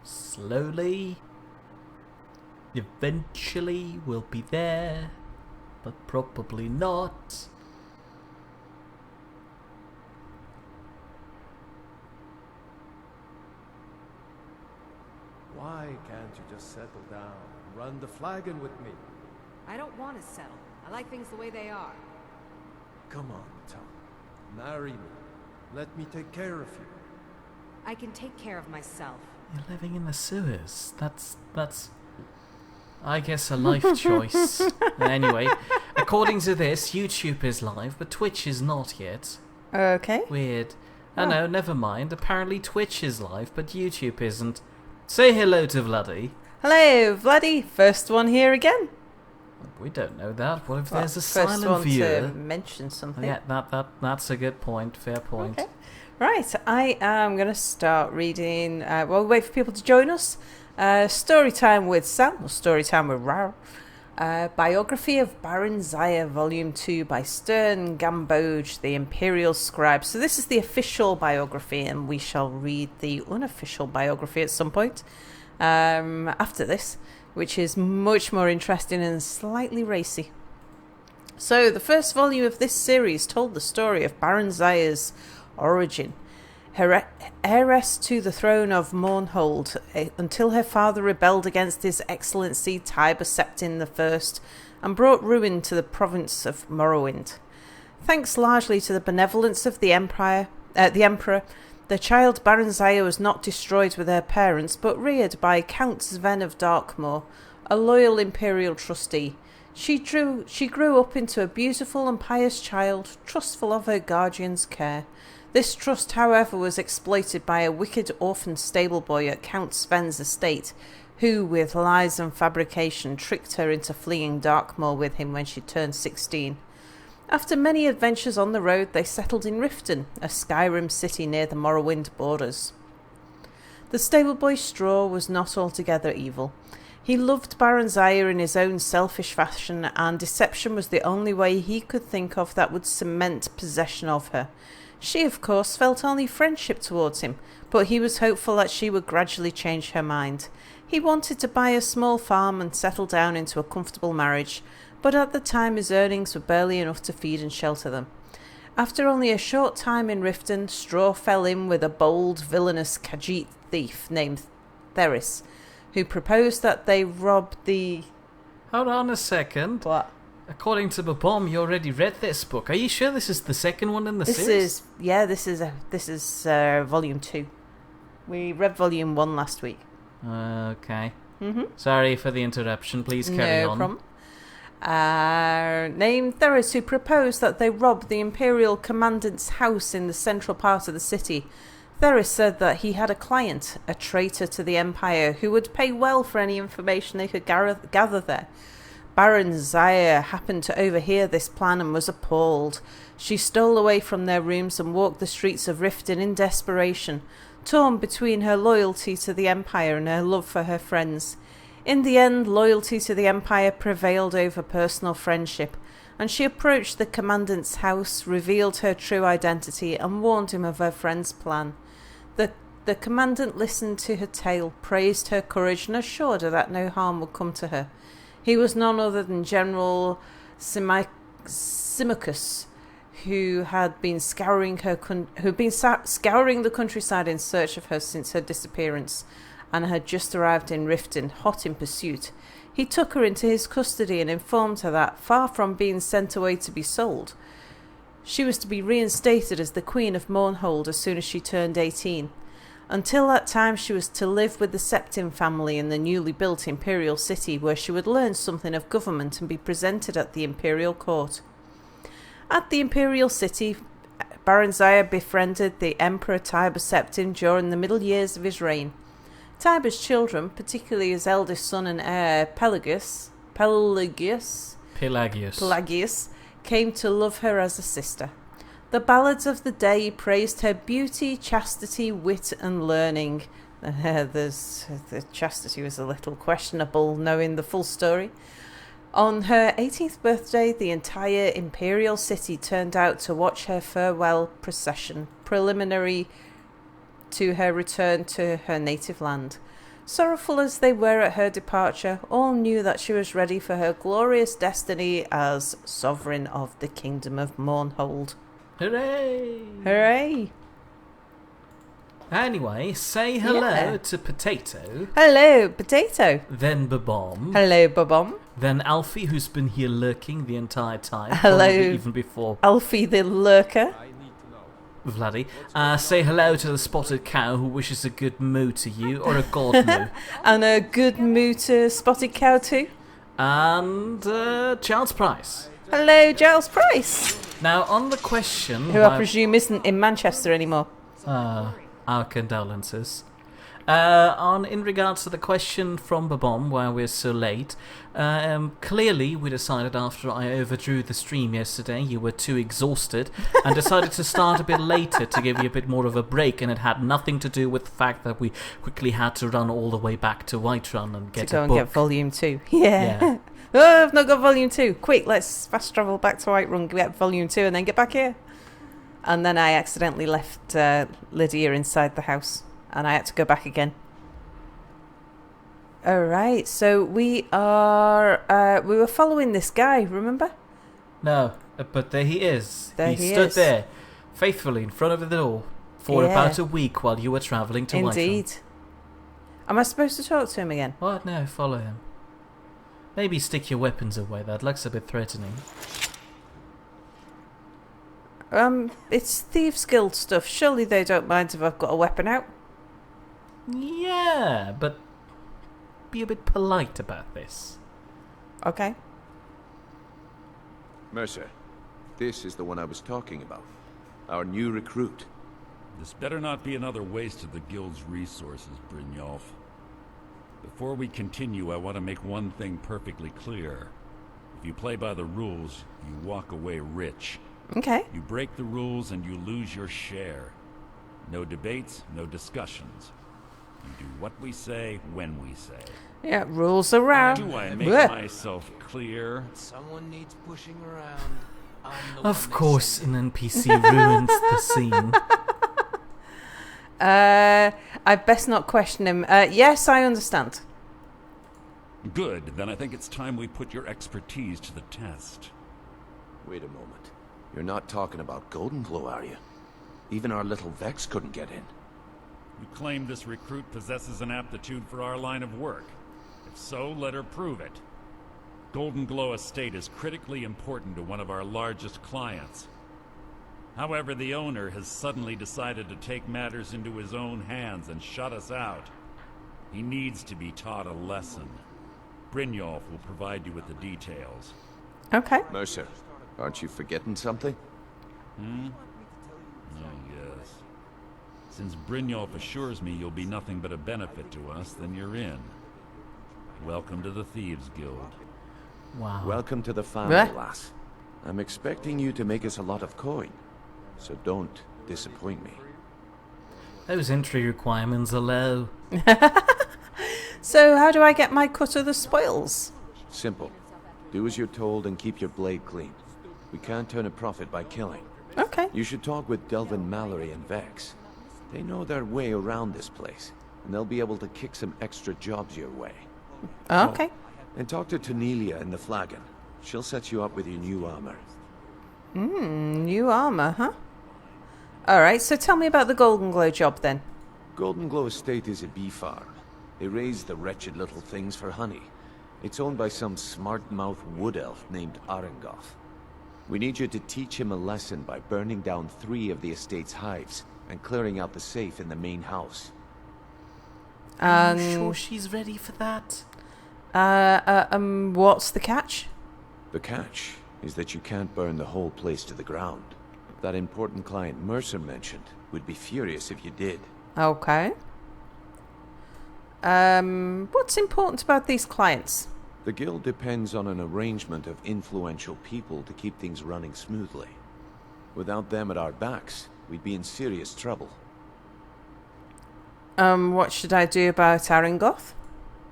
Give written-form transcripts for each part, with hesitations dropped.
slowly. Eventually we'll be there, but probably not. Why can't you just settle down and run the flagon with me? I don't want to settle. I like things the way they are. Come on, Tom. Marry me. Let me take care of you. I can take care of myself. You're living in the sewers. That's I guess a life choice. Anyway, according to this, YouTube is live, but Twitch is not yet. Okay. Weird. Oh no, never mind. Apparently Twitch is live, but YouTube isn't. Say hello to Vladdy. Hello, Vladdy. First one here again. We don't know that. What if there's a First silent one viewer? to mention something. Yeah, that's a good point. Fair point. Okay. Right, I am going to start reading, while we wait for people to join us, Story Time with Sam, or Story Time with Rao, Biography of Baron Zaya, Volume 2 by Stern Gamboj, the Imperial Scribe. So this is the official biography, and we shall read the unofficial biography at some point after this, which is much more interesting and slightly racy. So the first volume of this series told the story of Baron Zaya's origin, heiress to the throne of Mournhold, until her father rebelled against His Excellency Tiber Septim I and brought ruin to the province of Morrowind. Thanks largely to the benevolence of the Emperor, the child Baron Zaya was not destroyed with her parents, but reared by Count Sven of Darkmoor, a loyal imperial trustee. She grew up into a beautiful and pious child, trustful of her guardian's care. This trust, however, was exploited by a wicked orphan stable boy at Count Sven's estate, who, with lies and fabrication, tricked her into fleeing Darkmoor with him when she turned 16. After many adventures on the road, they settled in Riften, a Skyrim city near the Morrowind borders. The stable boy Straw was not altogether evil. He loved Baron Zaya in his own selfish fashion, and deception was the only way he could think of that would cement possession of her. She, of course, felt only friendship towards him, but he was hopeful that she would gradually change her mind. He wanted to buy a small farm and settle down into a comfortable marriage, but at the time his earnings were barely enough to feed and shelter them. After only a short time in Riften, Straw fell in with a bold, villainous Khajiit thief named Theris, who proposed that they rob the... Hold on a second. What? According to Babom, you already read this book. Are you sure this is the second one in the series? This is volume 2. We read volume 1 last week. Okay. Mm-hmm. Sorry for the interruption. Please carry on. No problem. Named Theris, who proposed that they rob the Imperial Commandant's house in the central part of the city. Theris said that he had a client, a traitor to the Empire, who would pay well for any information they could gather there. Baron Zaya happened to overhear this plan and was appalled. She stole away from their rooms and walked the streets of Riften in desperation, torn between her loyalty to the Empire and her love for her friends. In the end, loyalty to the Empire prevailed over personal friendship, and she approached the Commandant's house, revealed her true identity, and warned him of her friend's plan. The Commandant listened to her tale, praised her courage, and assured her that no harm would come to her. He was none other than General Symmachus, who had been scouring the countryside in search of her since her disappearance, and had just arrived in Riften, hot in pursuit. He took her into his custody and informed her that, far from being sent away to be sold, she was to be reinstated as the Queen of Mournhold as soon as she turned 18. Until that time, she was to live with the Septim family in the newly built Imperial City, where she would learn something of government and be presented at the Imperial Court. At the Imperial City, Baron Zaya befriended the Emperor Tiber Septim during the middle years of his reign. Tiber's children, particularly his eldest son and heir Pelagius, came to love her as a sister. The ballads of the day praised her beauty, chastity, wit, and learning. The chastity was a little questionable, knowing the full story. On her 18th birthday, the entire Imperial City turned out to watch her farewell procession. Preliminary to her return to her native land. Sorrowful as they were at her departure, all knew that she was ready for her glorious destiny as sovereign of the Kingdom of Mournhold. Hooray! Hooray! Anyway, say hello to Potato. Hello, Potato. Then Babom. Hello, Babom. Then Alfie, who's been here lurking the entire time. Hello. Even before Alfie the Lurker. Vladdy. Say hello to the spotted cow who wishes a good moo to you, or a god moo. And a good moo to Spotted Cow too. And Charles Price. Hello, Giles Price. Now, on the question... Who I presume isn't in Manchester anymore. Our condolences. In regards to the question from Babom, why we're so late, clearly we decided after I overdrew the stream yesterday you were too exhausted and decided to start a bit later to give you a bit more of a break, and it had nothing to do with the fact that we quickly had to run all the way back to Whiterun and get to go a and book. get Volume 2. Yeah. Oh, I've not got Volume 2. Quick, let's fast travel back to Whiterun, get Volume 2 and then get back here. And then I accidentally left Lydia inside the house. And I had to go back again. Alright, so we were following this guy, remember? No, but there he is. There he he stood is. there, faithfully in front of the door, for about a week while you were travelling to Whiterun. Indeed. Am I supposed to talk to him again? What? No, follow him. Maybe stick your weapons away, that looks a bit threatening. It's Thieves Guild stuff. Surely they don't mind if I've got a weapon out. Yeah, but be a bit polite about this. Okay. Mercer, this is the one I was talking about. Our new recruit. This better not be another waste of the Guild's resources, Brynjolf. Before we continue, I want to make one thing perfectly clear. If you play by the rules, you walk away rich. Okay. You break the rules and you lose your share. No debates, no discussions. You do what we say, when we say. Yeah, rules around. Do I make myself clear? Someone needs pushing around. Of course, an NPC ruins the scene. I best not question him. Yes, I understand. Good, then I think it's time we put your expertise to the test. Wait a moment. You're not talking about Golden Glow, are you? Even our little Vex couldn't get in. You claim this recruit possesses an aptitude for our line of work. If so, let her prove it. Golden Glow Estate is critically important to one of our largest clients. However, the owner has suddenly decided to take matters into his own hands and shut us out. He needs to be taught a lesson. Brynjolf will provide you with the details. Okay. Mercer, aren't you forgetting something? Oh, yes. Since Brynjolf assures me you'll be nothing but a benefit to us, then you're in. Welcome to the Thieves Guild. Wow. Welcome to the family, lass. I'm expecting you to make us a lot of coin, so don't disappoint me. Those entry requirements are low. So how do I get my cut of the spoils? Simple. Do as you're told and keep your blade clean. We can't turn a profit by killing. Okay. You should talk with Delvin Mallory and Vex. They know their way around this place, and they'll be able to kick some extra jobs your way. Okay. And talk to Tanelia in the Flagon. She'll set you up with your new armor. New armor, huh? Alright, so tell me about the Golden Glow job then. Golden Glow Estate is a bee farm. They raise the wretched little things for honey. It's owned by some smart-mouthed wood elf named Arengoth. We need you to teach him a lesson by burning down 3 of the estate's hives and clearing out the safe in the main house. Are you sure she's ready for that? What's the catch? The catch is that you can't burn the whole place to the ground. That important client Mercer mentioned would be furious if you did. Okay. What's important about these clients? The guild depends on an arrangement of influential people to keep things running smoothly. Without them at our backs, we'd be in serious trouble. What should I do about Arengoth?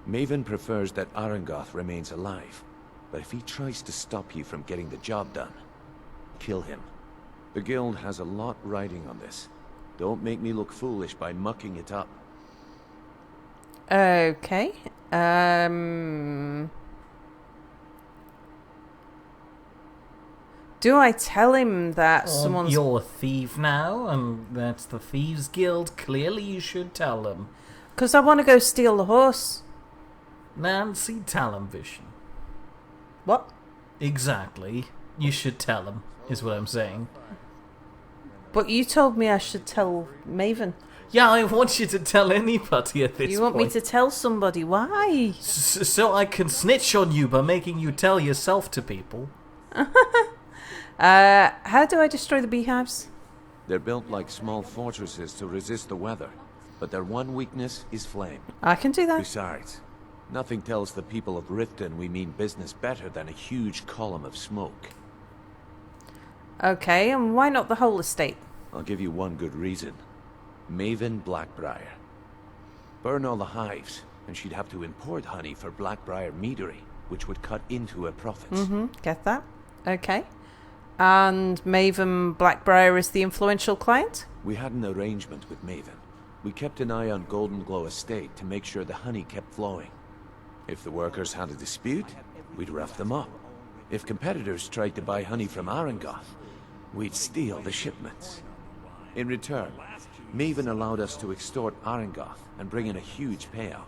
Maven prefers that Arengoth remains alive, but if he tries to stop you from getting the job done, kill him. The guild has a lot riding on this. Don't make me look foolish by mucking it up. Okay. Do I tell him that someone's... You're a thief now, and that's the Thieves Guild. Clearly you should tell them. Because I want to go steal the horse. Nancy, tell them, Vision. What? Exactly. You should tell them, is what I'm saying. But you told me I should tell Maven. Yeah, I want you to tell anybody at this point. You want me to tell somebody? Why? So I can snitch on you by making you tell yourself to people. How do I destroy the beehives? They're built like small fortresses to resist the weather, but their one weakness is flame. I can do that. Besides, nothing tells the people of Riften we mean business better than a huge column of smoke. Okay, and why not the whole estate? I'll give you one good reason. Maven Blackbriar. Burn all the hives, and she'd have to import honey for Blackbriar meadery, which would cut into her profits. Get that? Okay. And Maven Blackbriar is the influential client? We had an arrangement with Maven. We kept an eye on Golden Glow Estate to make sure the honey kept flowing. If the workers had a dispute, we'd rough them up. If competitors tried to buy honey from Arengoth, we'd steal the shipments. In return, Maven allowed us to extort Arengoth and bring in a huge payout.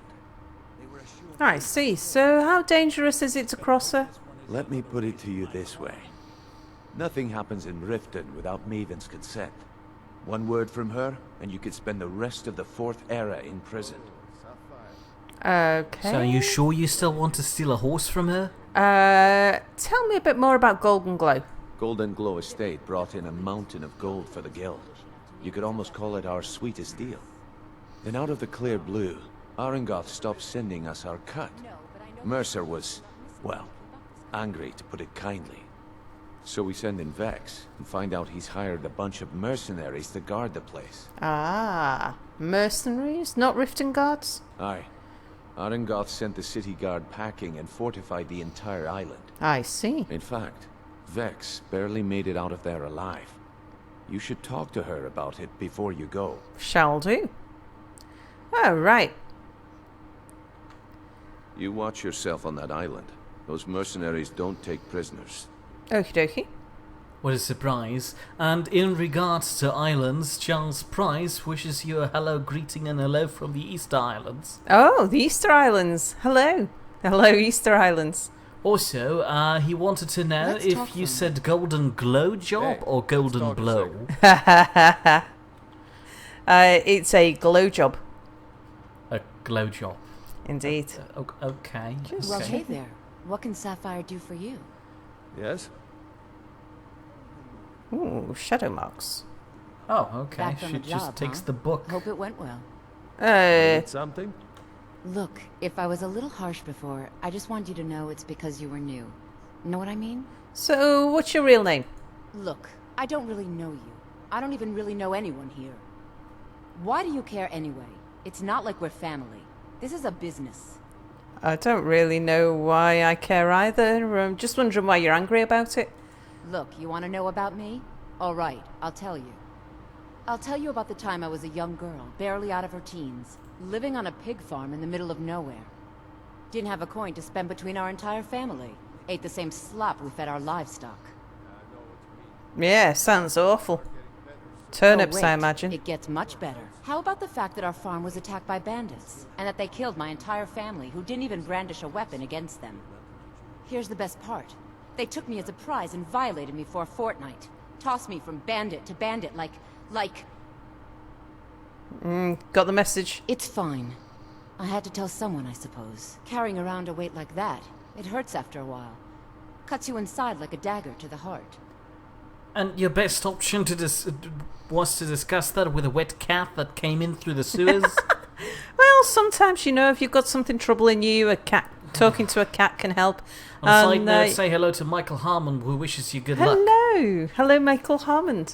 I see. So how dangerous is it to cross her? Let me put it to you this way. Nothing happens in Riften without Maven's consent. One word from her, and you could spend the rest of the Fourth Era in prison. Okay. So are you sure you still want to steal a horse from her? Tell me a bit more about Golden Glow. Golden Glow Estate brought in a mountain of gold for the guild. You could almost call it our sweetest deal. Then out of the clear blue, Arengoth stopped sending us our cut. Mercer was, well, angry to put it kindly. So we send in Vex and find out he's hired a bunch of mercenaries to guard the place. Ah, mercenaries, not Riften guards? Aye. Arengoth sent the city guard packing and fortified the entire island. I see. In fact, Vex barely made it out of there alive. You should talk to her about it before you go. Shall do. Oh, right. You watch yourself on that island. Those mercenaries don't take prisoners. Okie dokie. What a surprise. And in regards to islands, Charles Price wishes you a hello greeting and hello from the Easter Islands. Oh, the Easter Islands. Hello. Hello, Easter Islands. Also, he wanted to know if you said golden glow job or golden blow. It's a glow job. A glow job. Indeed. Okay. Well, hey there. What can Sapphire do for you? Yes? Ooh, shadow marks. Oh, okay. Back from She the just job, takes huh? the book. Hope it went well. Need something? Look, if I was a little harsh before, I just wanted you to know it's because you were new. Know what I mean? So, what's your real name? Look, I don't really know you. I don't even really know anyone here. Why do you care anyway? It's not like we're family. This is a business. I don't really know why I care either. I'm just wondering why you're angry about it. Look, you want to know about me? All right, I'll tell you. I'll tell you about the time I was a young girl, barely out of her teens, living on a pig farm in the middle of nowhere. Didn't have a coin to spend between our entire family. Ate the same slop we fed our livestock. Yeah, sounds awful. Turnips, Oh, wait, I imagine. It gets much better. How about the fact that our farm was attacked by bandits, and that they killed my entire family, who didn't even brandish a weapon against them? Here's the best part. They took me as a prize and violated me for a fortnight. Tossed me from bandit to bandit like... Got the message. It's fine. I had to tell someone, I suppose. Carrying around a weight like that, it hurts after a while. Cuts you inside like a dagger to the heart. And your best option was to discuss that with a wet cat that came in through the sewers? Well, sometimes, if you've got something troubling you, talking to a cat can help. On a side note, say hello to Michael Harmon, who wishes you good luck. Hello, Michael Harmon.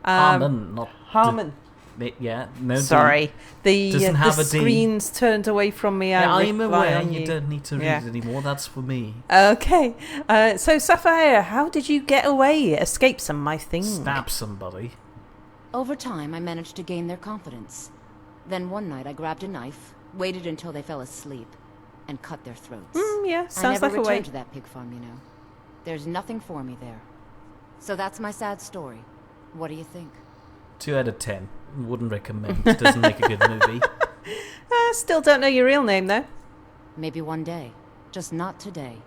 Harmon, not... Harmon. No. Sorry, the have a D. screen's turned away from me. Yeah, I'm rely aware. on You don't need to read it anymore. That's for me. Okay. So, Sapphire, how did you get away? Escape some of my things. Stab somebody. Over time, I managed to gain their confidence. Then one night I grabbed a knife, waited until they fell asleep, and cut their throats. Yeah, I sounds never like a way. returned to that pig farm, you know. There's nothing for me there. So that's my sad story. What do you think? 2 out of 10. Wouldn't recommend. Doesn't make a good movie. I still don't know your real name, though. Maybe one day. Just not today.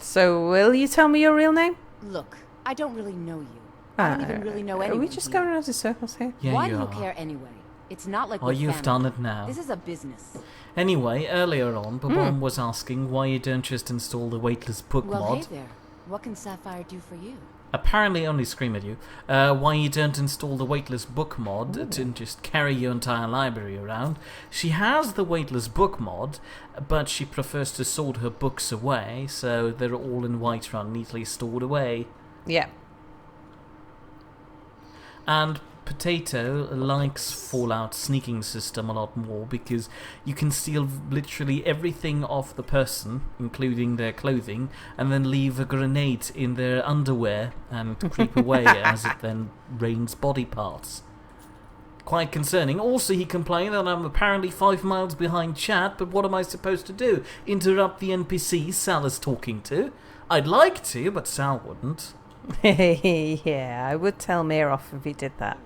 So, will you tell me your real name? Look, I don't really know you. I don't even really know anyone. Are we just here. going around in circles here? Yeah, Why you do you are. care anyway? It's not like Oh, we're you've family. done it now. This is a business. Anyway, earlier on, Babom was asking why you don't just install the weightless book Well, mod. hey there. What can Sapphire do for you? Apparently only scream at you. Why you don't install the weightless book mod to just carry your entire library around. She has the weightless book mod, but she prefers to sort her books away, so they're all in Whiterun, neatly stored away. Yeah. And Potato likes Fallout sneaking system a lot more because you can steal literally everything off the person, including their clothing, and then leave a grenade in their underwear and creep away as it then rains body parts. Quite concerning. Also, he complained that I'm apparently 5 miles behind chat, but what am I supposed to do? Interrupt the NPC Sal is talking to? I'd like to, but Sal wouldn't. Yeah, I would tell Mir off if he did that.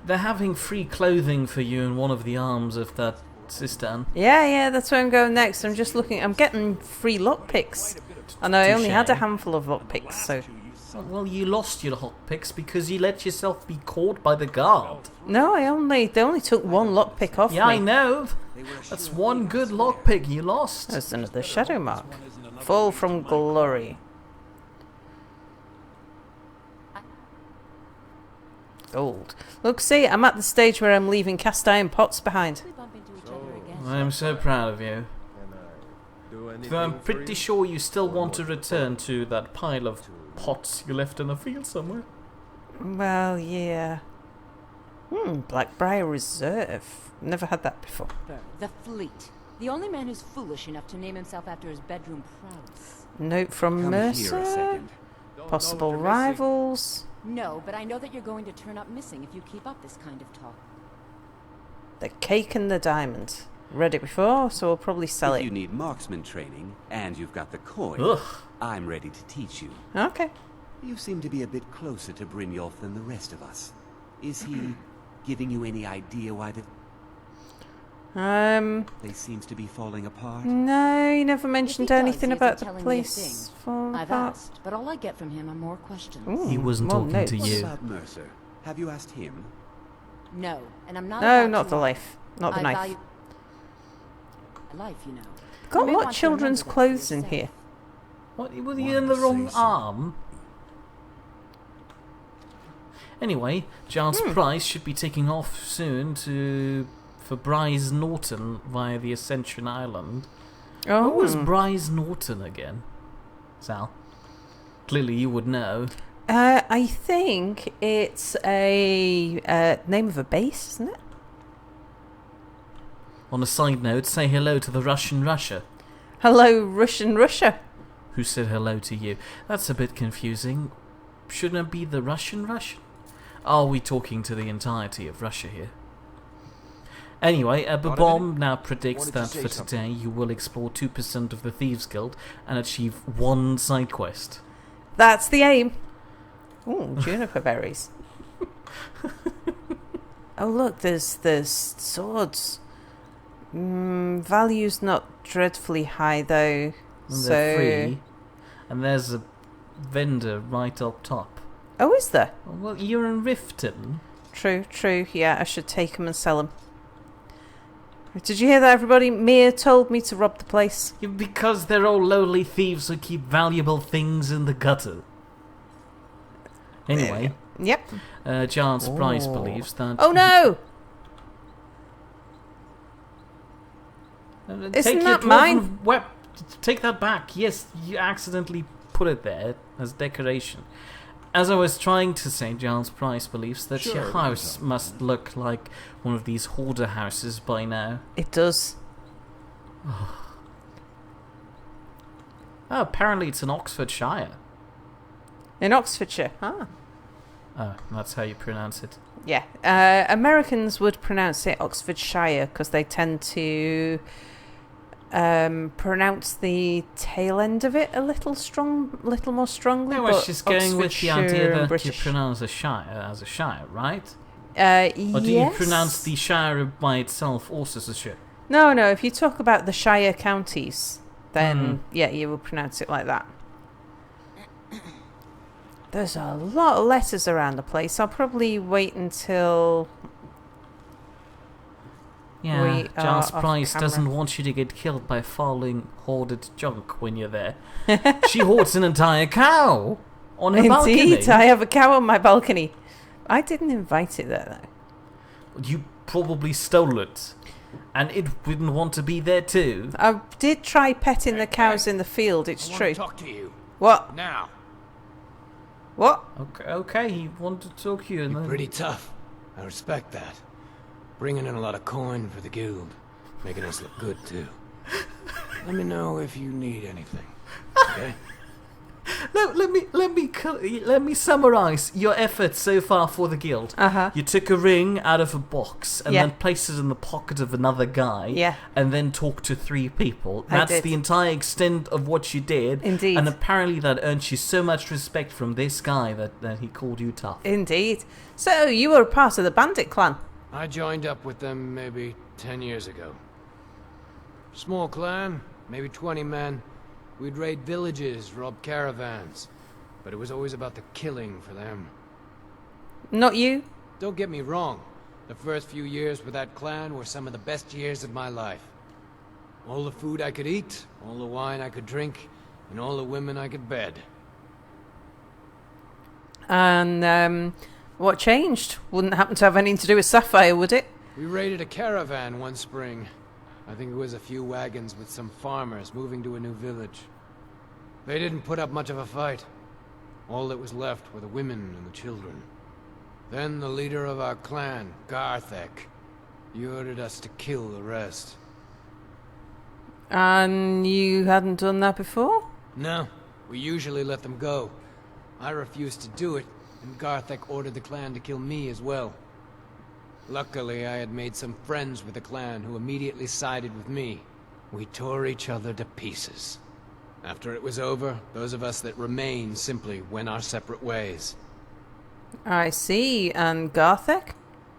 They're having free clothing for you in one of the arms of that cistern. Yeah, that's where I'm going next. I'm just looking. I'm getting free lockpicks. And I only had a handful of lockpicks, so... Well, you lost your lockpicks because you let yourself be caught by the guard. No, they only took one lockpick off Yeah, me. I know. That's one good lockpick you lost. There's another shadow mark. Fall from glory. Gold. Look, see, I'm at the stage where I'm leaving cast iron pots behind. We bump into each other again. I'm so proud of you. Can I do anything Though I'm for pretty you? sure you still want to return to that pile of pots you left in the field somewhere. Well, yeah. Blackbriar Reserve. Never had that before. The Fleet. The only man who's foolish enough to name himself after his bedroom prowess. Note from Come here a Mercer. second. Don't Possible know what you're missing. rivals. No, but I know that you're going to turn up missing if you keep up this kind of talk. The cake and the diamond. Read it before, so we'll probably sell If it. you need marksman training, and you've got the coin, Ugh. I'm ready to teach you. Okay. You seem to be a bit closer to Brynjolf than the rest of us. Is he giving you any idea why the place seems to be falling apart? No, he never mentioned does, anything he about isn't the telling me a place thing. falling I've apart. asked, but all I get from him are more questions. Ooh, He wasn't more talking to notes. you. What about Mercer? Have you asked him? No, and I'm not. No, about not to the lie. life. Not the I knife. value life, you know. Got You may a lot want of to children's remember that for clothes in yourself. here. What? Were you in the wrong arm? Anyway, Giles Price should be taking off soon for Bryce Norton via the Ascension Island. Oh, What was Bryce Norton again? Sal? Clearly you would know. I think it's a name of a base, isn't it? On a side note, say hello to the Russian Russia. Hello, Russian Russia. Who said hello to you? That's a bit confusing. Shouldn't it be the Russian Russian? Are we talking to the entirety of Russia here? Anyway, Babom now predicts Wanted to that say for something. today you will explore 2% of the Thieves Guild and achieve 1 side quest. That's the aim. Ooh, juniper berries. Oh look, there's swords. Value's not dreadfully high though. And So they're free. And there's a vendor right up top. Oh, is there? Well, you're in Riften. True. Yeah, I should take them and sell them. Did you hear that, everybody? Mia told me to rob the place. Yeah, because they're all lowly thieves who keep valuable things in the gutter. Anyway, Yep. Giles Price Oh. believes that... Oh no! Take Isn't your that dwarven mine? Take that back. Yes, you accidentally put it there as decoration. As I was trying to say, Giles Price believes that Sure, your it house is. must look like one of these hoarder houses by now. It does. Oh, apparently it's in Oxfordshire. In Oxfordshire. Oh, that's how you pronounce it. Yeah. Americans would pronounce it Oxfordshire because they tend to pronounce the tail end of it a little more strongly. No, I was just going with the idea that British. you pronounce a shire as a shire, right? Or do you pronounce the shire by itself also as a shire? No. If you talk about the Shire counties, then yeah, you will pronounce it like that. There's a lot of letters around the place. I'll probably wait until Yeah, Giles off Price camera. doesn't want you to get killed by falling hoarded junk when you're there. She hoards an entire cow on her balcony. Indeed, I have a cow on my balcony. I didn't invite it there, though. You probably stole it. And it wouldn't want to be there too. I did try petting the cows in the field, it's I true. want to talk to you. What? Now. What? Okay, he wanted to talk to you. And You're then... pretty tough. I respect that. Bringing in a lot of coin for the guild. Making us look good, too. Let me know if you need anything. Okay? Let me summarize your efforts so far for the guild. You took a ring out of a box and then placed it in the pocket of another guy. Yeah. And then talked to 3 people. I That's did. the entire extent of what you did. Indeed. And apparently that earned you so much respect from this guy that he called you tough. Indeed. So, you were part of the bandit clan? I joined up with them maybe 10 years ago. Small clan, maybe 20 men. We'd raid villages, rob caravans. But it was always about the killing for them. Not you? Don't get me wrong. The first few years with that clan were some of the best years of my life. All the food I could eat, all the wine I could drink, and all the women I could bed. And, what changed? Wouldn't happen to have anything to do with Sapphire, would it? We raided a caravan one spring. I think it was a few wagons with some farmers moving to a new village. They didn't put up much of a fight. All that was left were the women and the children. Then the leader of our clan, Garthek, he ordered us to kill the rest. And you hadn't done that before? No, we usually let them go. I refused to do it, and Garthek ordered the clan to kill me as well. Luckily, I had made some friends with the clan who immediately sided with me. We tore each other to pieces. After it was over, those of us that remained simply went our separate ways. I see. And Garthek?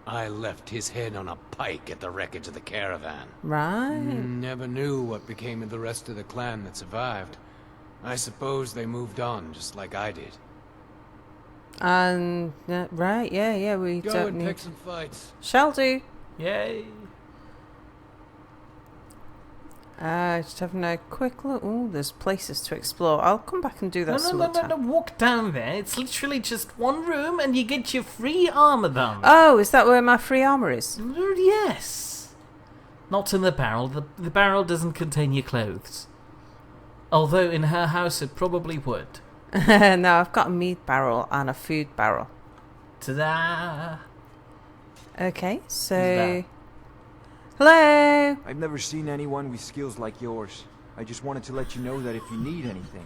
I left his head on a pike at the wreckage of the caravan. Right. Never knew what became of the rest of the clan that survived. I suppose they moved on, just like I did. And, right, yeah, we Go don't and need... pick some fights. Shall do. Yay. Just having a quick look. Oh, there's places to explore. I'll come back and do that some other time. No, walk down there. It's literally just one room and you get your free armour done. Oh, is that where my free armour is? Yes. Not in the barrel. The barrel doesn't contain your clothes. Although in her house it probably would. No, I've got a meat barrel and a food barrel. Ta-da! Okay, Who's so... that? Hello? I've never seen anyone with skills like yours. I just wanted to let you know that if you need anything,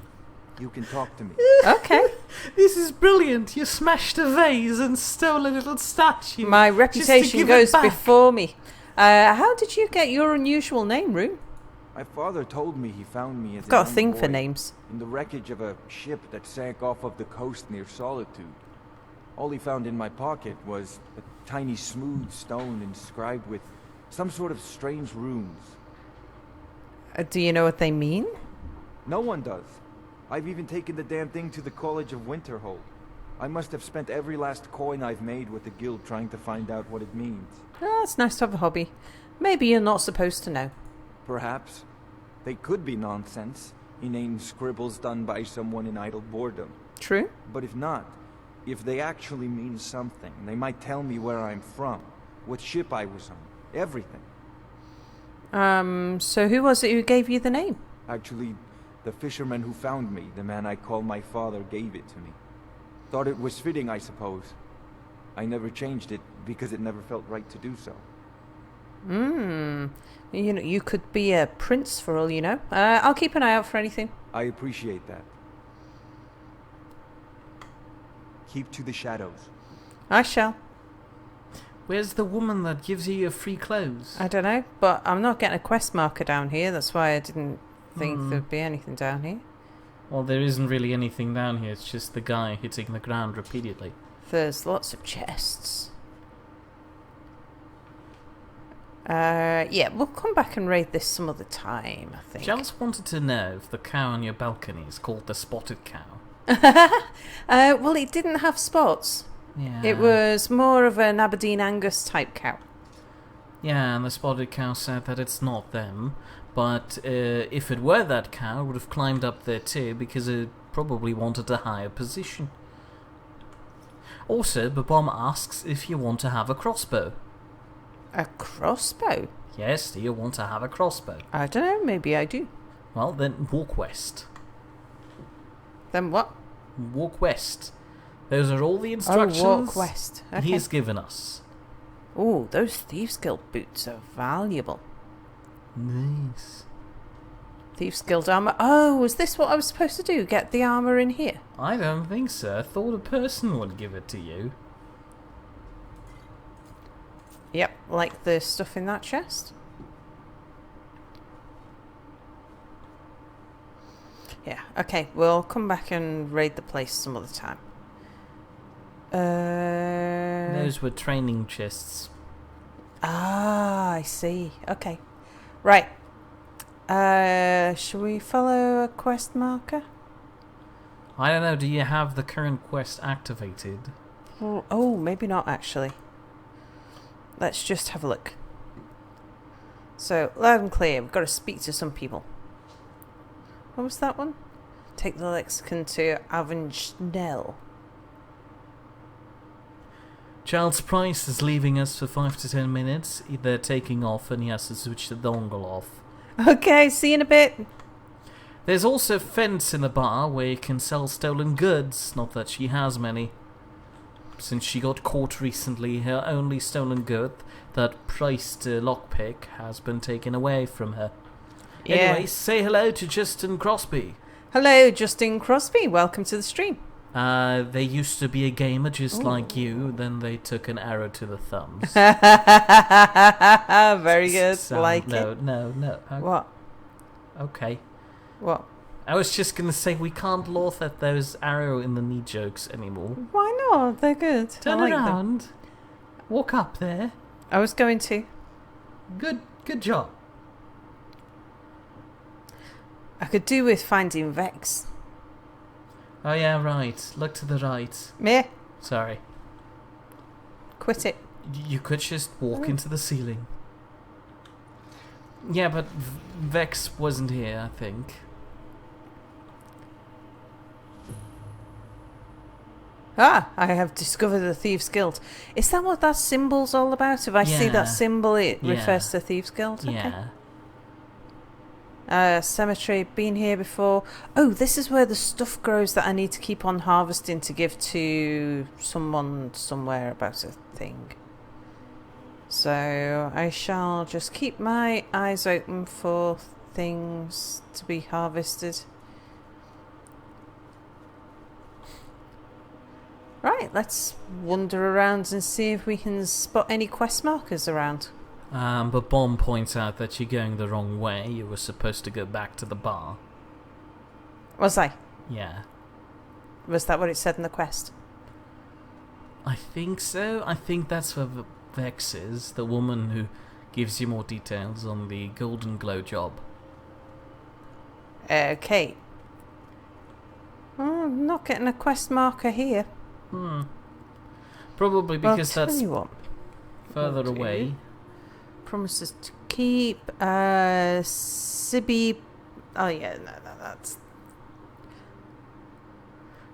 you can talk to me. Okay. This is brilliant. You smashed a vase and stole a little statue. My just to reputation give it goes back. before me. How did you get your unusual name, Rune? My father told me he found me as I've got a young thing boy for names. in the wreckage of a ship that sank off of the coast near Solitude. All he found in my pocket was a tiny smooth stone inscribed with some sort of strange runes. Do you know what they mean? No one does. I've even taken the damn thing to the College of Winterhold. I must have spent every last coin I've made with the guild trying to find out what it means. Oh, it's nice to have a hobby. Maybe you're not supposed to know. Perhaps. They could be nonsense, inane scribbles done by someone in idle boredom. True. But if not, if they actually mean something, they might tell me where I'm from, what ship I was on, everything. So who was it who gave you the name? Actually, the fisherman who found me, the man I call my father, gave it to me. Thought it was fitting, I suppose. I never changed it because it never felt right to do so. You know, you could be a prince for all you know. I'll keep an eye out for anything. I appreciate that. Keep to the shadows. I shall. Where's the woman that gives you your free clothes? I don't know, but I'm not getting a quest marker down here. That's why I didn't think there'd be anything down here. Well, there isn't really anything down here. It's just the guy hitting the ground repeatedly. There's lots of chests. Yeah, we'll come back and raid this some other time, I think. Just wanted to know if the cow on your balcony is called the spotted cow. Well, it didn't have spots. Yeah. It was more of an Aberdeen Angus type cow. Yeah, and the spotted cow said that it's not them, but if it were that cow, it would have climbed up there too, because it probably wanted a higher position. Also, Babom asks if you want to have a crossbow. A crossbow? Yes, do you want to have a crossbow? I don't know, maybe I do. Well, then walk west. Then what? Walk west. Those are all the instructions walk west. Okay. he's given us. Oh, those Thieves Guild boots are valuable. Nice. Thieves Guild armour. Oh, was this what I was supposed to do? Get the armour in here? I don't think so. I thought a person would give it to you. Yep, like the stuff in that chest. Yeah, okay, we'll come back and raid the place some other time. Those were training chests. Ah, I see. Okay. Right. Shall we follow a quest marker? I don't know, do you have the current quest activated? Oh, maybe not actually. Let's just have a look. So, loud and clear, we've got to speak to some people. What was that one? Take the lexicon to Avenschnell. Child's Price is leaving us for 5 to 10 minutes. They're taking off and he has to switch the dongle off. Okay, see you in a bit. There's also Fence in the bar where you can sell stolen goods. Not that she has many. Since she got caught recently, her only stolen good, that priced lockpick, has been taken away from her. Yeah. Anyway, say hello to Justin Crosby. Hello, Justin Crosby. Welcome to the stream. They used to be a gamer just like you, then they took an arrow to the thumbs. Very good. Like no, it. No. What? Okay. What? I was just going to say we can't laugh at those arrow in the knee jokes anymore. Why not? They're good. Turn I like around. them. Walk up there. I was going to. Good job. I could do with finding Vex. Oh yeah, right. Look to the right. Meh. Sorry. Quit it. You could just walk into the ceiling. Yeah, but Vex wasn't here, I think. Ah, I have discovered the Thieves Guild. Is that what that symbol's all about? If I see that symbol, it refers to Thieves Guild? Yeah. Okay. Cemetery, been here before. Oh, this is where the stuff grows that I need to keep on harvesting to give to someone somewhere about a thing. So I shall just keep my eyes open for things to be harvested. Right, let's wander around and see if we can spot any quest markers around. But Bomb points out that you're going the wrong way. You were supposed to go back to the bar. Was I? Yeah. Was that what it said in the quest? I think so. I think that's where Vex is, the woman who gives you more details on the Golden Glow job. Okay. Oh, I'm not getting a quest marker here. Probably because I'll tell that's you what. further away. Promises to keep. Sibby. Oh yeah, no, that's.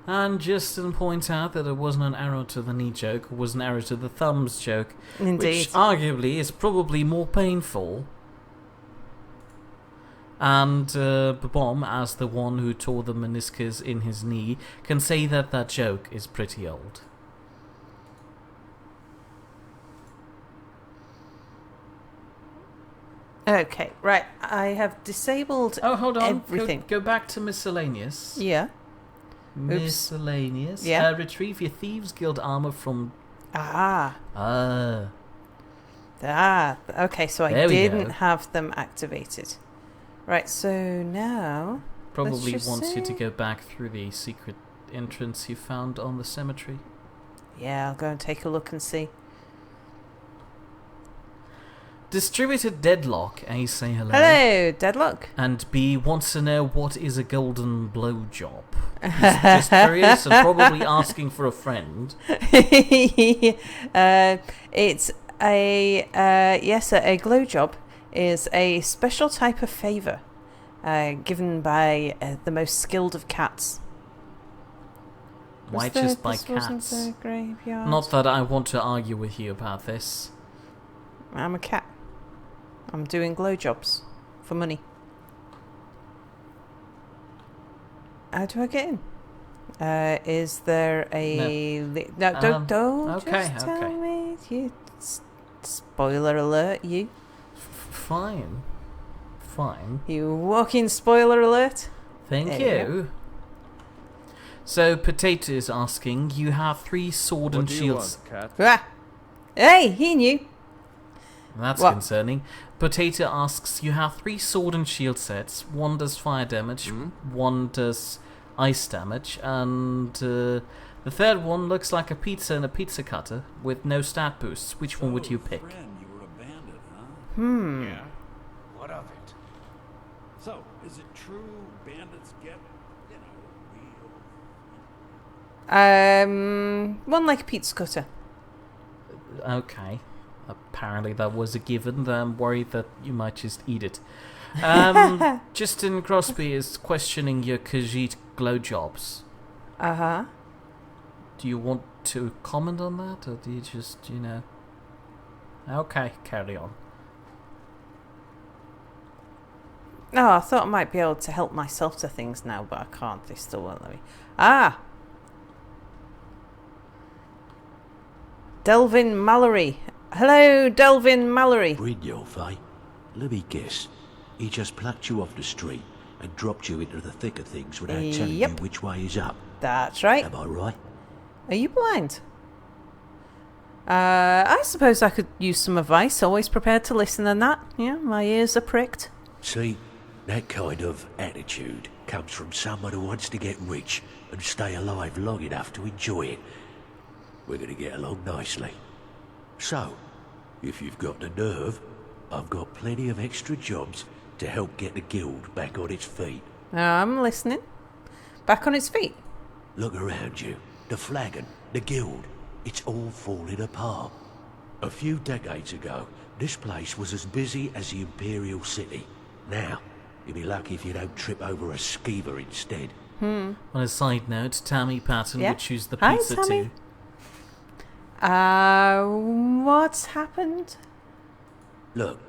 And Justin points out that it wasn't an arrow to the knee joke, it was an arrow to the thumbs joke. Indeed. Which arguably is probably more painful. And Babom, as the one who tore the meniscus in his knee, can say that that joke is pretty old. Okay, right. I have disabled. Oh, hold on. Everything. Go back to miscellaneous. Yeah. Miscellaneous. Yeah. Retrieve your Thieves Guild armor from Ah. Okay, so I There we didn't go. have them activated. Right, so now... Probably just wants you see. to go back through the secret entrance you found on the cemetery. Yeah, I'll go and take a look and see. Distributed Deadlock, A say hello. Hello, Deadlock. And B wants to know what is a golden blowjob. He's just curious and probably asking for a friend. It's a a glow job is a special type of favour given by the most skilled of cats. Why just by cats? The graveyard? Not that I want to argue with you about this. I'm a cat. I'm doing glow jobs for money. How do I get in? Is there a... No, don't just tell me. You spoiler alert, you. Fine. You walking spoiler alert. Thank There you. So, Potato is asking, you have 3 sword and shields. Ah. Hey, he knew. That's What? concerning. Potato asks, you have 3 sword and shield sets. 1 does fire damage, 1 does ice damage, and the third one looks like a pizza and a pizza cutter with no stat boosts. Which one would you pick? Friend, you were a bandit, huh? Yeah. What of it? So, is it true bandits get, real... One like a pizza cutter. Okay. Apparently that was a given. I'm worried that you might just eat it. Justin Crosby is questioning your Khajiit glow jobs. Uh-huh. Do you want to comment on that, or do you just, Okay, carry on. Oh, I thought I might be able to help myself to things now, but I can't. They still won't let me. Ah! Delvin Mallory. Hello, Delvin Mallory. Brynjolf, eh? Let me guess. He just plucked you off the street and dropped you into the thick of things without telling you Yep. which way is up. That's right. Am I right? Are you blind? I suppose I could use some advice. Always prepared to listen and that. Yeah, my ears are pricked. See, that kind of attitude comes from someone who wants to get rich and stay alive long enough to enjoy it. We're going to get along nicely. So, if you've got the nerve, I've got plenty of extra jobs to help get the guild back on its feet. I'm listening. Back on its feet. Look around you. The flagon, the guild, it's all falling apart. A few decades ago, this place was as busy as the Imperial City. Now, you'll be lucky if you don't trip over a skeever instead. On a side note, Tammy Patton Yeah. would choose the Hi, pizza Tammy. too. What's happened? Look,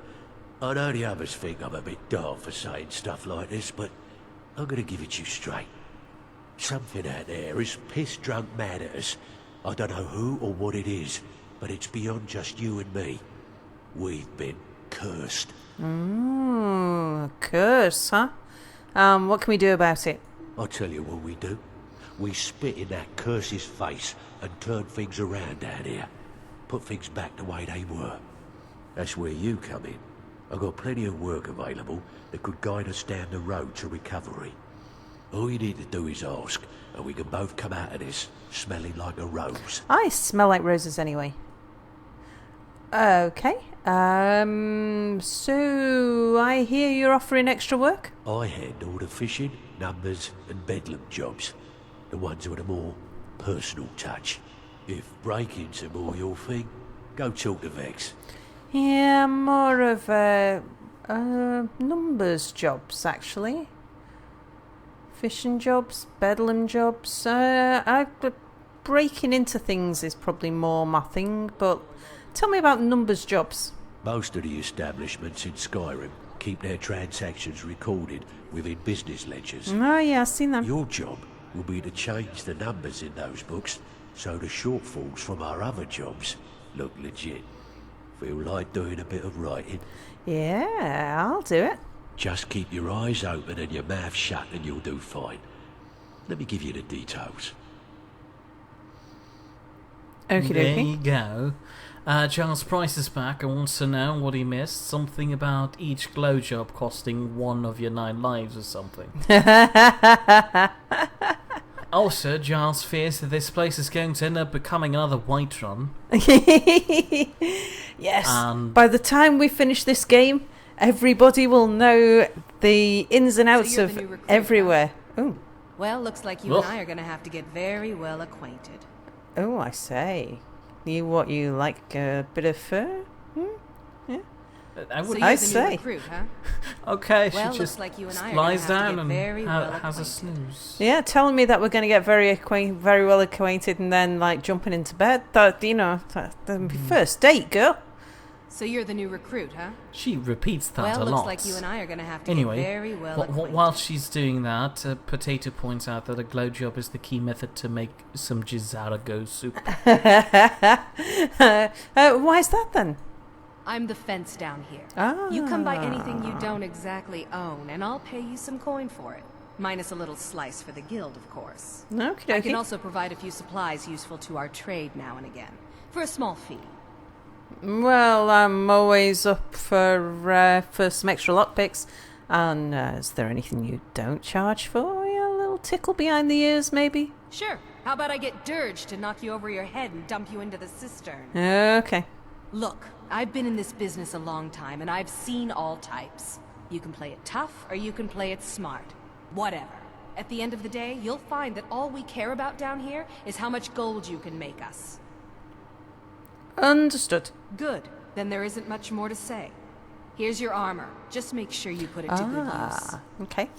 I know the others think I'm a bit dull for saying stuff like this, but I'm gonna give it to you straight. Something out there is piss-drunk mad at us. I don't know who or what it is, but it's beyond just you and me. We've been cursed. Curse, huh? What can we do about it? I'll tell you what we do. We spit in that curse's face and turn things around down here. Put things back the way they were. That's where you come in. I've got plenty of work available that could guide us down the road to recovery. All you need to do is ask, and we can both come out of this smelling like a rose. I smell like roses anyway. Okay. So I hear you're offering extra work? I handle the fishing, numbers, and bedlam jobs. The ones with a more personal touch. If breaking's a more your thing, go talk to Vex. Yeah, more of numbers jobs, actually. Fishing jobs, bedlam jobs. Breaking into things is probably more my thing, but tell me about numbers jobs. Most of the establishments in Skyrim keep their transactions recorded within business ledgers. Oh yeah, I've seen them. Your job will be to change the numbers in those books so the shortfalls from our other jobs look legit. Feel like doing a bit of writing? Yeah, I'll do it. Just keep your eyes open and your mouth shut and you'll do fine. Let me give you the details. Okie There dokie. you go. Charles Price is back and wants to know what he missed. Something about each glow job costing 1 of your 9 lives or something. Also, Giles fears that this place is going to end up becoming another Whiterun. Yes. And By the time we finish this game, everybody will know the ins and outs you're of the new recruit, everywhere. Oh, Well, looks like you and I are gonna have to get very well acquainted. oh, I say. You like a bit of fur? I So would. you're I the new say. recruit, huh? Okay, Well, she looks just like you and I are lies gonna have to down get and very well has a acquainted. snooze. Yeah, telling me that we're going to get very well acquainted and then like jumping into bed. That'd be first date, girl. So you're the new recruit, huh? She repeats that Well, a looks lot. like you and I are gonna have to Anyway, get very well acquainted. while she's doing that, Potato points out that a glow job is the key method to make some Jizarago soup. Why is that then? I'm the fence down here. Ah. You come by anything you don't exactly own, and I'll pay you some coin for it. Minus a little slice for the guild, of course. Okie I can dokie. also provide a few supplies useful to our trade now and again, for a small fee. Well, I'm always up for some extra lockpicks. And is there anything you don't charge for? Yeah, a little tickle behind the ears, maybe? Sure. How about I get Dirge to knock you over your head and dump you into the cistern? Okay. Look, I've been in this business a long time, and I've seen all types. You can play it tough, or you can play it smart. Whatever. At the end of the day, you'll find that all we care about down here is how much gold you can make us. Understood. Good. Then there isn't much more to say. Here's your armor. Just make sure you put it to good use. Okay.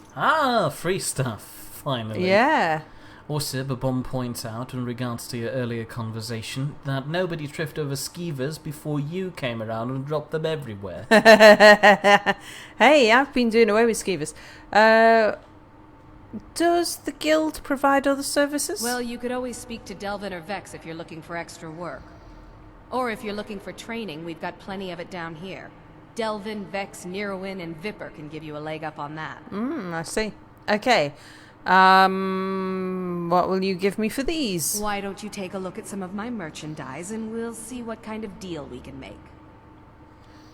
Free stuff, finally. Yeah. Also, Babom points out, in regards to your earlier conversation, that nobody tripped over skeevers before you came around and dropped them everywhere. Hey, I've been doing away with skeevers. Does the guild provide other services? Well, you could always speak to Delvin or Vex if you're looking for extra work. Or if you're looking for training, we've got plenty of it down here. Delvin, Vex, Neerwin, and Viper can give you a leg up on that. I see. Okay. What will you give me for these? Why don't you take a look at some of my merchandise and we'll see what kind of deal we can make.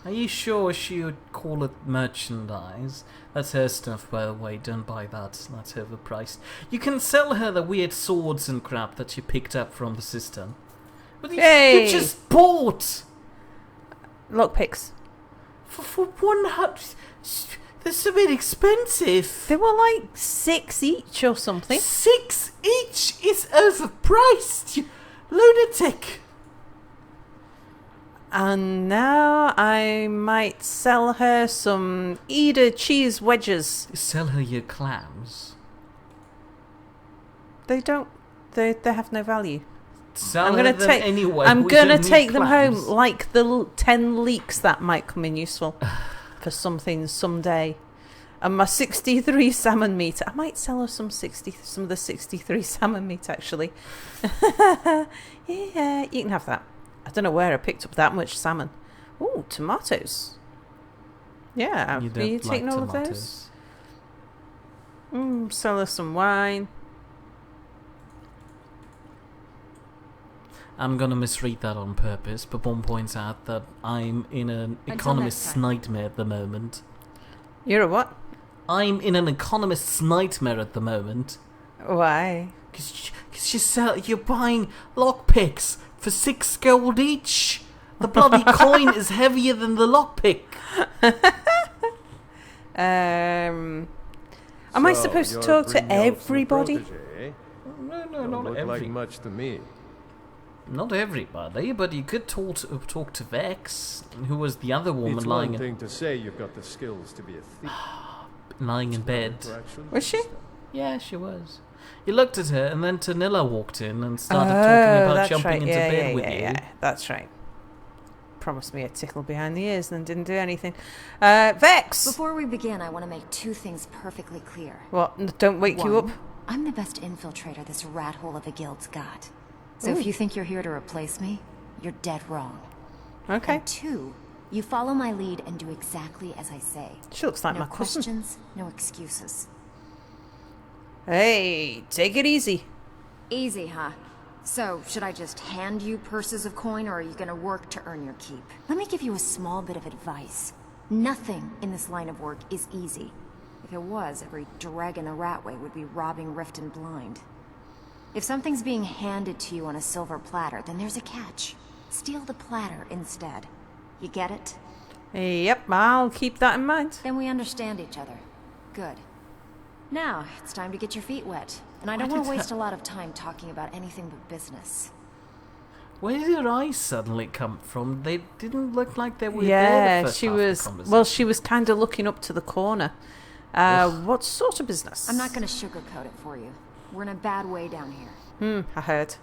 Are you sure she would call it merchandise? That's her stuff, by the way. Don't buy that. That's overpriced. You can sell her the weird swords and crap that you picked up from the cistern. But Hey! you just bought! Lockpicks. For 100... They're so bit expensive. They were like 6 each or something. 6 each is overpriced, you lunatic. And now I might sell her some Eda cheese wedges. Sell her your clams. They don't. They have no value. Sell I'm her gonna them take. anyway. I'm We gonna don't need take them clams. home like the 10 leeks that might come in useful for something someday. And my 63 salmon meat. I might sell her some of the 63 salmon meat actually. Yeah, you can have that. I don't know where I picked up that much salmon. Ooh, tomatoes. Yeah, You are don't you like taking all tomatoes. of those? Sell her some wine. I'm gonna misread that on purpose, but Bon points out that I'm in an Until economist's next time. nightmare at the moment. You're a what? I'm in an economist's nightmare at the moment. Why? Because you're buying lockpicks for 6 gold each. The bloody coin is heavier than the lockpick. Am I supposed to you're talk to bringing out some everybody? protege, eh? No, Don't not look every. like much to me. Not everybody, but you could talk to Vex, who was the other woman It's lying one thing to say you've got the skills to be a thief. lying in bed. Interaction Was she? Yeah, she was. You looked at her, and then Tanilla walked in and started Oh, talking about that's jumping right. into Yeah, bed yeah, with yeah, you. yeah. That's right. Promised me a tickle behind the ears and then didn't do anything. Vex! Before we begin, I want to make 2 things perfectly clear. What? Don't wake you up? One, I'm the best infiltrator this rat hole of a guild's got. So Ooh. if you think you're here to replace me, you're dead wrong. Okay. And 2, you follow my lead and do exactly as I say. She looks like No my cousin. questions, no excuses. Hey, take it easy. Easy, huh? So, should I just hand you purses of coin, or are you gonna work to earn your keep? Let me give you a small bit of advice. Nothing in this line of work is easy. If it was, every dreg in the Ratway would be robbing Rift and Blind. If something's being handed to you on a silver platter, then there's a catch. Steal the platter instead. You get it? Yep, I'll keep that in mind. Then we understand each other. Good. Now, it's time to get your feet wet. And I don't want to waste a lot of time talking about anything but business. Where did your eyes suddenly come from? They didn't look like they were there Yeah, the first she half of the was. conversation. Well, she was kind of looking up to the corner. What sort of business? I'm not going to sugarcoat it for you. We're in a bad way down here. I heard.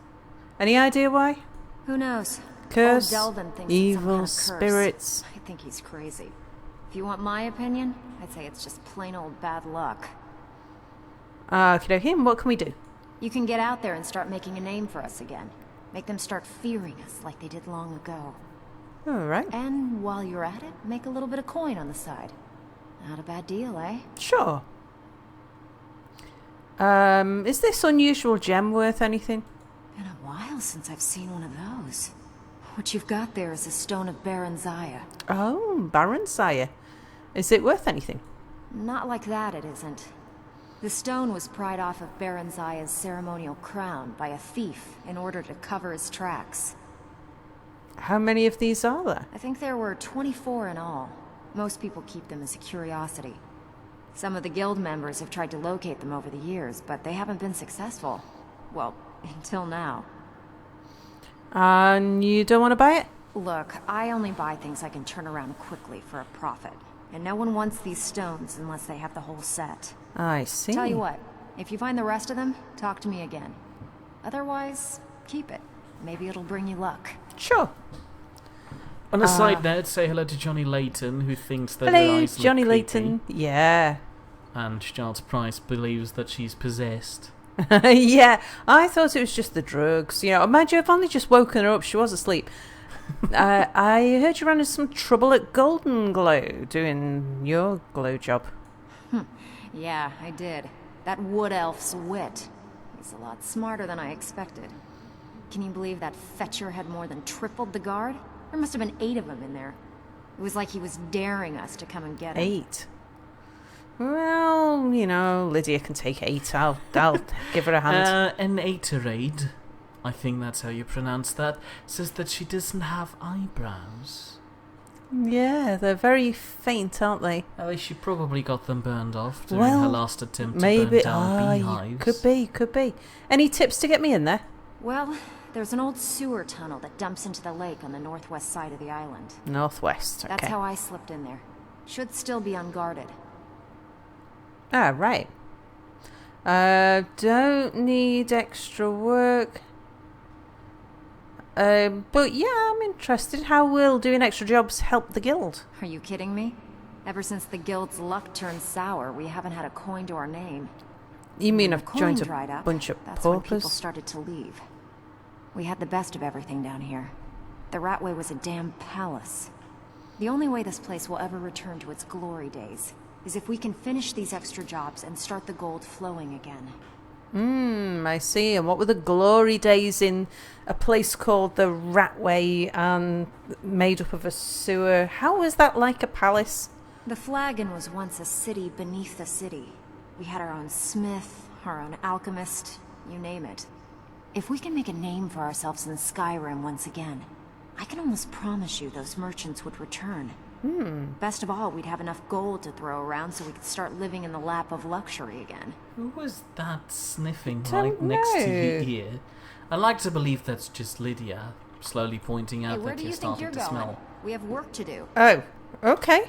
Any idea why? Who knows? Curse, Old Delvin thinks it's some evil kind of curse. spirits. I think he's crazy. If you want my opinion, I'd say it's just plain old bad luck. Okay, what can we do? You can get out there and start making a name for us again. Make them start fearing us like they did long ago. Alright. And while you're at it, make a little bit of coin on the side. Not a bad deal, eh? Sure. Is this unusual gem worth anything? Been a while since I've seen one of those. What you've got there is a stone of Baron Zaya. Oh, Baron Sire. Is it worth anything? Not like that, it isn't. The stone was pried off of Baron Zaya's ceremonial crown by a thief in order to cover his tracks. How many of these are there? I think there were 24 in all. Most people keep them as a curiosity. Some of the guild members have tried to locate them over the years, but they haven't been successful. Well, until now. And you don't want to buy it? Look, I only buy things I can turn around quickly for a profit. And no one wants these stones unless they have the whole set. I see. Tell you what, if you find the rest of them, talk to me again. Otherwise, keep it. Maybe it'll bring you luck. Sure. On a side note, say hello to Johnny Layton, who thinks that her Hello, eyes look Johnny creepy. Layton. Yeah. And Charles Price believes that she's possessed. Yeah, I thought it was just the drugs. You know, mind you, I've only just woken her up. She was asleep. I heard you ran into some trouble at Golden Glow doing your glow job. Yeah, I did. That wood elf's wit. He's a lot smarter than I expected. Can you believe that fetcher had more than tripled the guard? There must have been 8 of them in there. It was like he was daring us to come and get him. 8? Well, you know, Lydia can take 8. I'll give her a hand. An Aterade, I think that's how you pronounce that, says that she doesn't have eyebrows. Yeah, they're very faint, aren't they? At least she probably got them burned off during her last attempt to maybe, burn down beehives. Could be. Any tips to get me in there? Well, there's an old sewer tunnel that dumps into the lake on the northwest side of the island. Northwest, okay. That's how I slipped in there. Should still be unguarded. Ah, right. Don't need extra work. But yeah, I'm interested. How will doing extra jobs help the guild? Are you kidding me? Ever since the guild's luck turned sour, we haven't had a coin to our name. You mean I've Coin joined dried a up, bunch of that's when people paupers? started to leave. We had the best of everything down here. The Ratway was a damn palace. The only way this place will ever return to its glory days is if we can finish these extra jobs and start the gold flowing again. I see. And what were the glory days in a place called the Ratway and made up of a sewer? How was that like a palace? The Flagon was once a city beneath the city. We had our own smith, our own alchemist, you name it. If we can make a name for ourselves in Skyrim once again, I can almost promise you those merchants would return. Best of all, we'd have enough gold to throw around so we could start living in the lap of luxury again. Who was that sniffing Don't right next to your know. ear? I like to believe that's just Lydia, slowly pointing out Hey, where that do you're you think you're starting to going? smell. We have work to do. Oh, okay.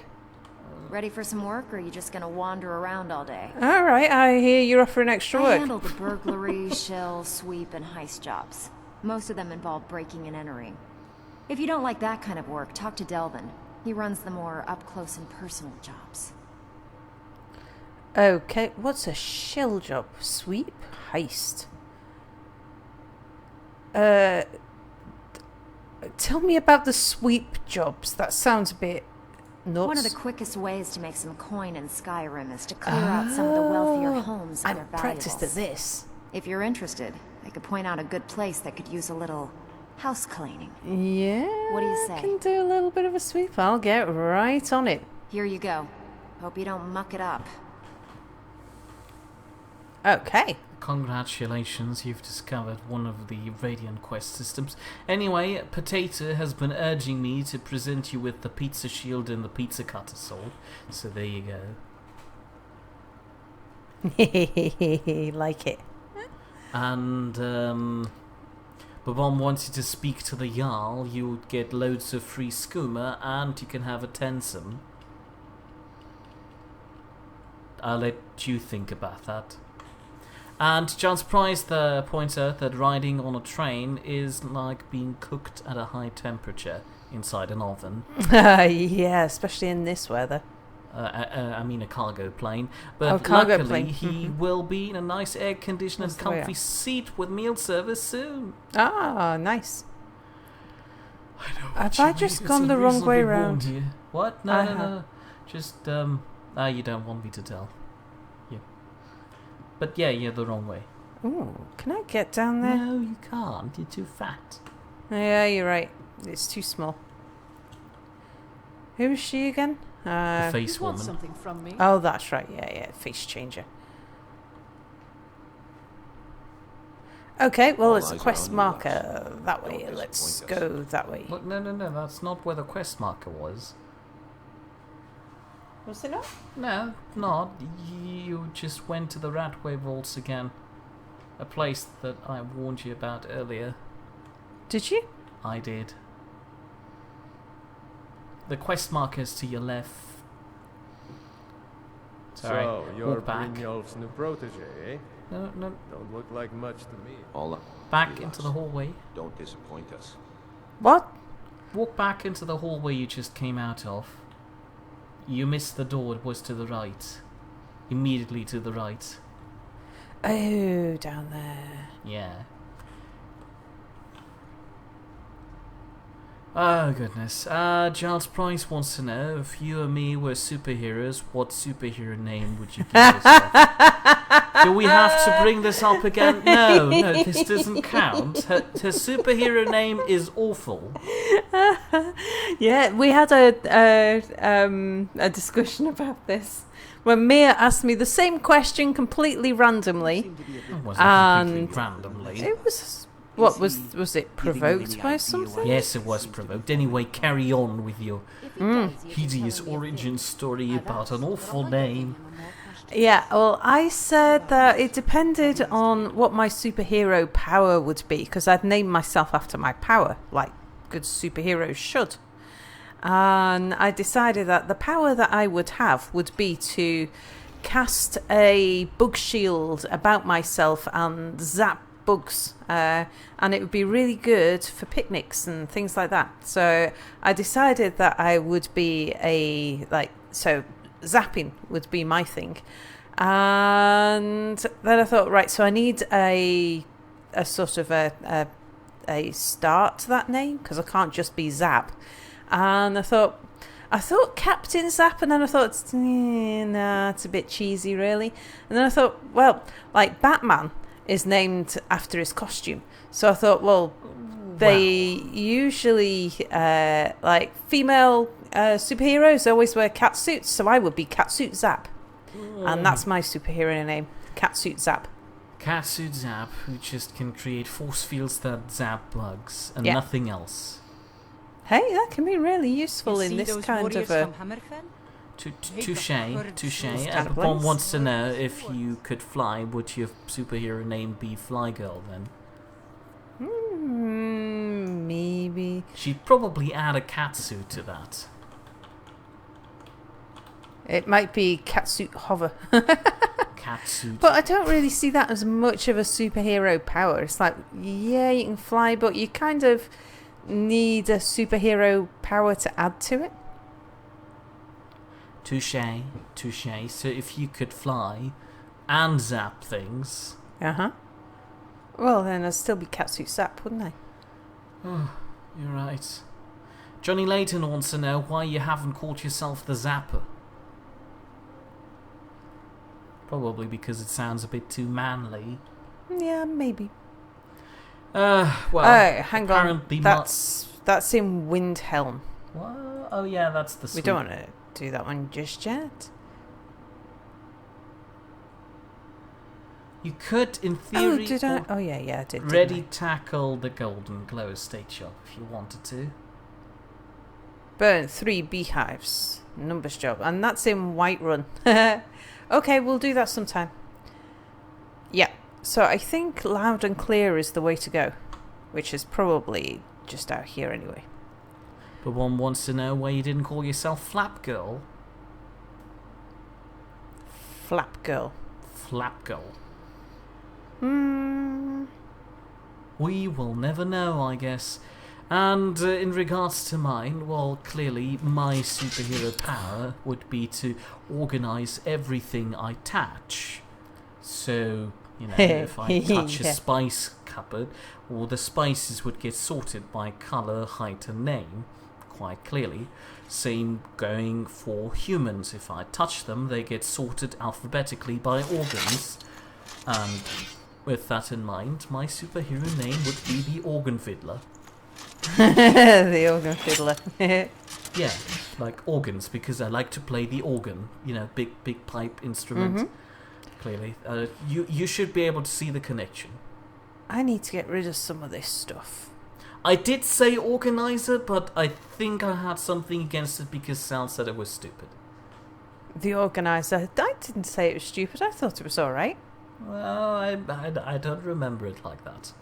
Ready for some work, or are you just gonna wander around all day? All right, I hear you're offering extra I work. handle the burglary, shell, sweep, and heist jobs. Most of them involve breaking and entering. If you don't like that kind of work, talk to Delvin. He runs the more up-close and personal jobs. Okay, what's a shell job? Sweep? Heist? Tell me about the sweep jobs. That sounds a bit nuts. One of the quickest ways to make some coin in Skyrim is to clear out some of the wealthier homes of their I'm valuables. practiced at this. If you're interested, I I could point out a good place that could use a little house cleaning. Yeah. What do you say? I can do a little bit of a sweep. I'll get right on it. Here you go. Hope you don't muck it up. Okay. Congratulations, you've discovered one of the Radiant Quest systems. Anyway, Potato has been urging me to present you with the pizza shield and the pizza cutter sword. So there you go. Like it. And Babon wants you to speak to the Jarl. You would get loads of free skooma and you can have a Tensum. I'll let you think about that. And John's Price points out that riding on a train is like being cooked at a high temperature inside an oven. Yeah, especially in this weather. I mean a cargo plane. But cargo luckily plane. he will be in a nice air-conditioned and comfy seat with meal service soon. Ah, nice. I know. Have I just gone the wrong way round? What? No. Just, you don't want me to tell. But yeah, you're the wrong way. Ooh, can I get down there? No, you can't. You're too fat. Yeah, you're right. It's too small. Who is she again? The face woman. Something from me. Oh, that's right. Yeah, face changer. Okay, well, it's a quest marker that way. Let's go that way. Look, no, that's not where the quest marker was. Was it not? No, not. You just went to the Ratway Vaults again. A place that I warned you about earlier. Did you? I did. The quest marker's to your left. Sorry, So, you're walk back. Brynjolf's new protege, eh? No. Don't look like much to me. All up. Back Relax. into the hallway. Don't disappoint us. What? Walk back into the hallway you just came out of. You missed the door, it was to the right. Immediately to the right. Oh, down there. Yeah. Oh, goodness. Giles Price wants to know, if you and me were superheroes, what superhero name would you give yourself? Do we have to bring this up again? No, this doesn't count. Her superhero name is awful. Yeah, we had a discussion about this when Mia asked me the same question completely randomly. It wasn't completely randomly. It was... What, was it provoked by something? Yes, it was provoked. Anyway, carry on with your hideous origin story about an awful name. Yeah, well, I said that it depended on what my superhero power would be, because I'd named myself after my power, like good superheroes should. And I decided that the power that I would have would be to cast a bug shield about myself and zap bugs, and it would be really good for picnics and things like that. So I decided that I would be zapping would be my thing. And then I thought, right, so I need a sort of a start to that name, because I can't just be Zap. And I thought Captain Zap, and then I thought, nah, it's a bit cheesy, really. And then I thought, well, like Batman is named after his costume. So I thought, well, they usually, like female superheroes always wear cat suits, so I would be Catsuit Zap. And that's my superhero name, Catsuit Zap. Catsuit Zap, who just can create force fields that zap bugs and nothing else. Hey, that can be really useful in this kind of a... Touche. Everyone wants to know, if you could fly, would your superhero name be Fly Girl then? Maybe. She'd probably add a catsuit to that. It might be Catsuit Hover. Catsuit. But I don't really see that as much of a superhero power. It's like, yeah, you can fly, but you kind of need a superhero power to add to it. Touche. So if you could fly and zap things... Well, then I'd still be Catsuit Zap, wouldn't I? Oh, you're right. Johnny Layton wants to know why you haven't called yourself the Zapper. Probably because it sounds a bit too manly. Yeah, maybe. Well, hang on. That's in Windhelm. What? Oh yeah, that's the. We don't want to do that one just yet. You could, in theory, Oh, did I? Oh yeah, I did. Already tackle the Golden Glow Estate shop if you wanted to. Burn 3 beehives. Numbers job. And that's in Whiterun. Okay, we'll do that sometime. Yeah. So I think loud and clear is the way to go. Which is probably just out here anyway. But one wants to know why you didn't call yourself Flap Girl. Flap Girl. Flap Girl. We will never know, I guess. And in regards to mine, well, clearly my superhero power would be to organise everything I touch. So, you know, if I touch a spice cupboard, all the spices would get sorted by colour, height and name, quite clearly. Same going for humans. If I touch them, they get sorted alphabetically by organs. And with that in mind, my superhero name would be the Organ Fiddler. The Organ Fiddler. Yeah, like organs, because I like to play the organ. You know, big pipe instrument. Clearly, you should be able to see the connection. I need to get rid of some of this stuff. I did say organizer, but I think I had something against it because Sal said it was stupid. The organizer. I didn't say it was stupid. I thought it was all right. Well, I don't remember it like that.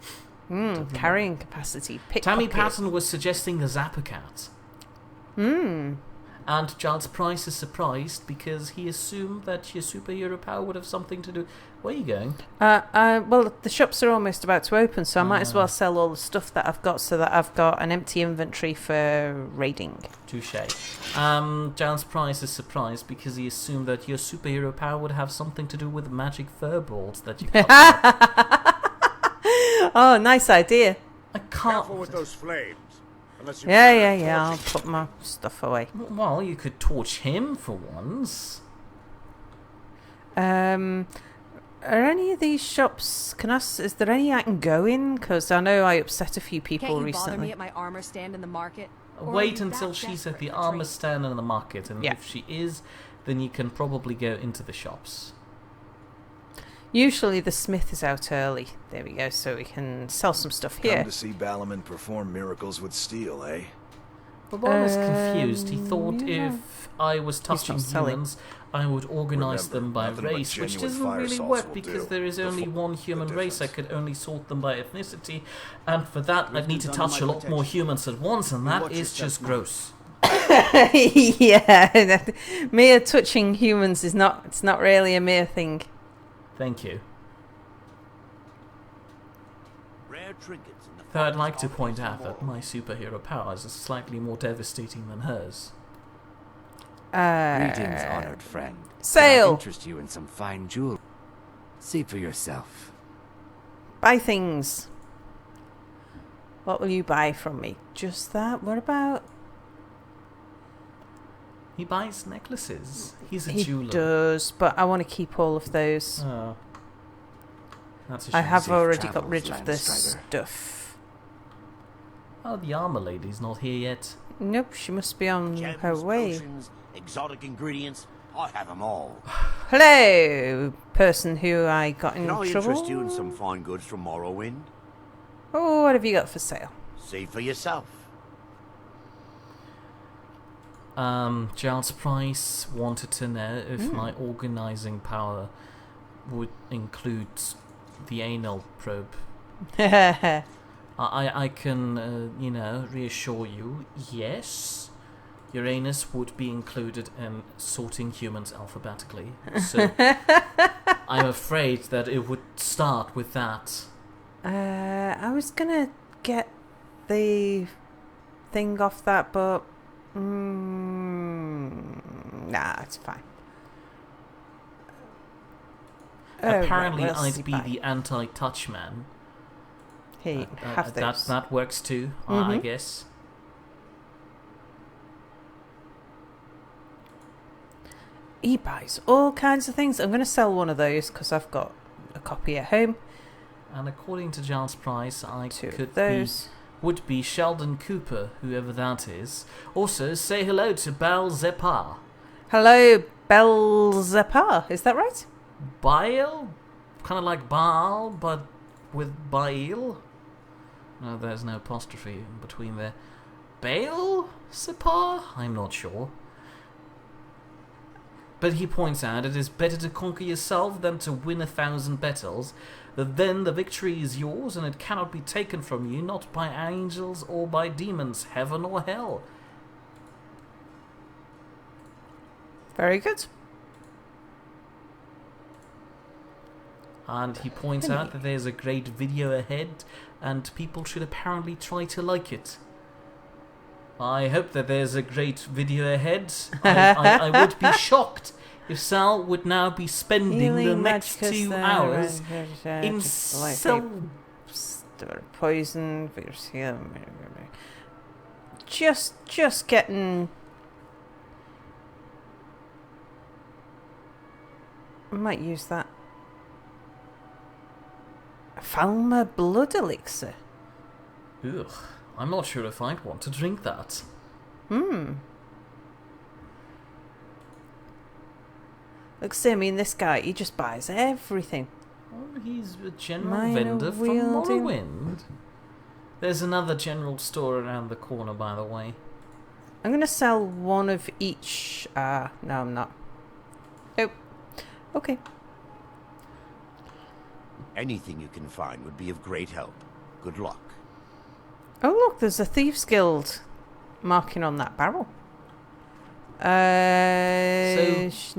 Carrying capacity. Tammy Patton was suggesting the Zapper Cat. And Giles Price is surprised because he assumed that your superhero power would have something to do... Where are you going? Well, the shops are almost about to open, so I might as well sell all the stuff that I've got so that I've got an empty inventory for raiding. Touché. Giles Price is surprised because he assumed that your superhero power would have something to do with magic furballs that you got. Oh, nice idea. I can't... Careful with those flames. Yeah. I'll put my stuff away. Well, you could torch him for once. Are any of these shops... Is there any I can go in? Because I know I upset a few people recently. Can't you bother me at my armor stand in the market? Wait until she's at the armor stand in the market, and if she is, then you can probably go into the shops. Usually the smith is out early. There we go, so we can sell some stuff here. Come to see Balaman perform miracles with steel, eh? But I was confused. He thought if I was touching humans, I would organise them by race, which doesn't really work because there is only one human race. I could only sort them by ethnicity, and for that I'd need to touch a lot more humans at once, and that is just gross. Yeah, mere touching humans is not. It's not really a mere thing. Thank you. Rare trinkets in the Though I'd like to point out that my superhero powers are slightly more devastating than hers. Greetings, honored friend. Sale! I'll interest you in some fine jewelry. See for yourself. Buy things. What will you buy from me? Just that? What about... He buys necklaces. He's a jeweler. He does, but I want to keep all of those. Oh. That's a shame. I have already got rid of this stuff. Oh, the armor lady's not here yet. Nope, she must be on her way. Potions, exotic ingredients, I have them all. Hello, person who I got in trouble. Can I interest you in some fine goods from Morrowind? Oh, what have you got for sale? See for yourself. Giles Price wanted to know if my organising power would include the anal probe. I can, reassure you, yes, your anus would be included in sorting humans alphabetically. So I'm afraid that it would start with that. I was gonna get the thing off that, but nah, it's fine. Apparently, right, I'd be the anti-touch man. Hey, have those. That works too, I guess. He buys all kinds of things. I'm going to sell one of those because I've got a copy at home. And according to Giles Price, would be Sheldon Cooper, whoever that is. Also, say hello to Bel Zepar. Hello, Bel Zepar. Is that right? Baal? Kind of like Baal, but with Baal? No, there's no apostrophe in between there. Baal Zepar? I'm not sure. But he points out it is better to conquer yourself than to win 1,000 battles. That then the victory is yours and it cannot be taken from you, not by angels or by demons, heaven or hell. Very good. And he points out that there's a great video ahead and people should apparently try to like it. I hope that there's a great video ahead. I would be shocked if Sal would now be spending the next 2 hours in poison. Just getting. I might use that. Falmer blood elixir. Ugh. I'm not sure if I'd want to drink that. Look, see, I mean, this guy, he just buys everything. Oh, he's a general vendor from Morrowind. There's another general store around the corner, by the way. I'm going to sell one of each. No, I'm not. Oh, okay. Anything you can find would be of great help. Good luck. Oh, look, there's a Thieves Guild marking on that barrel. So,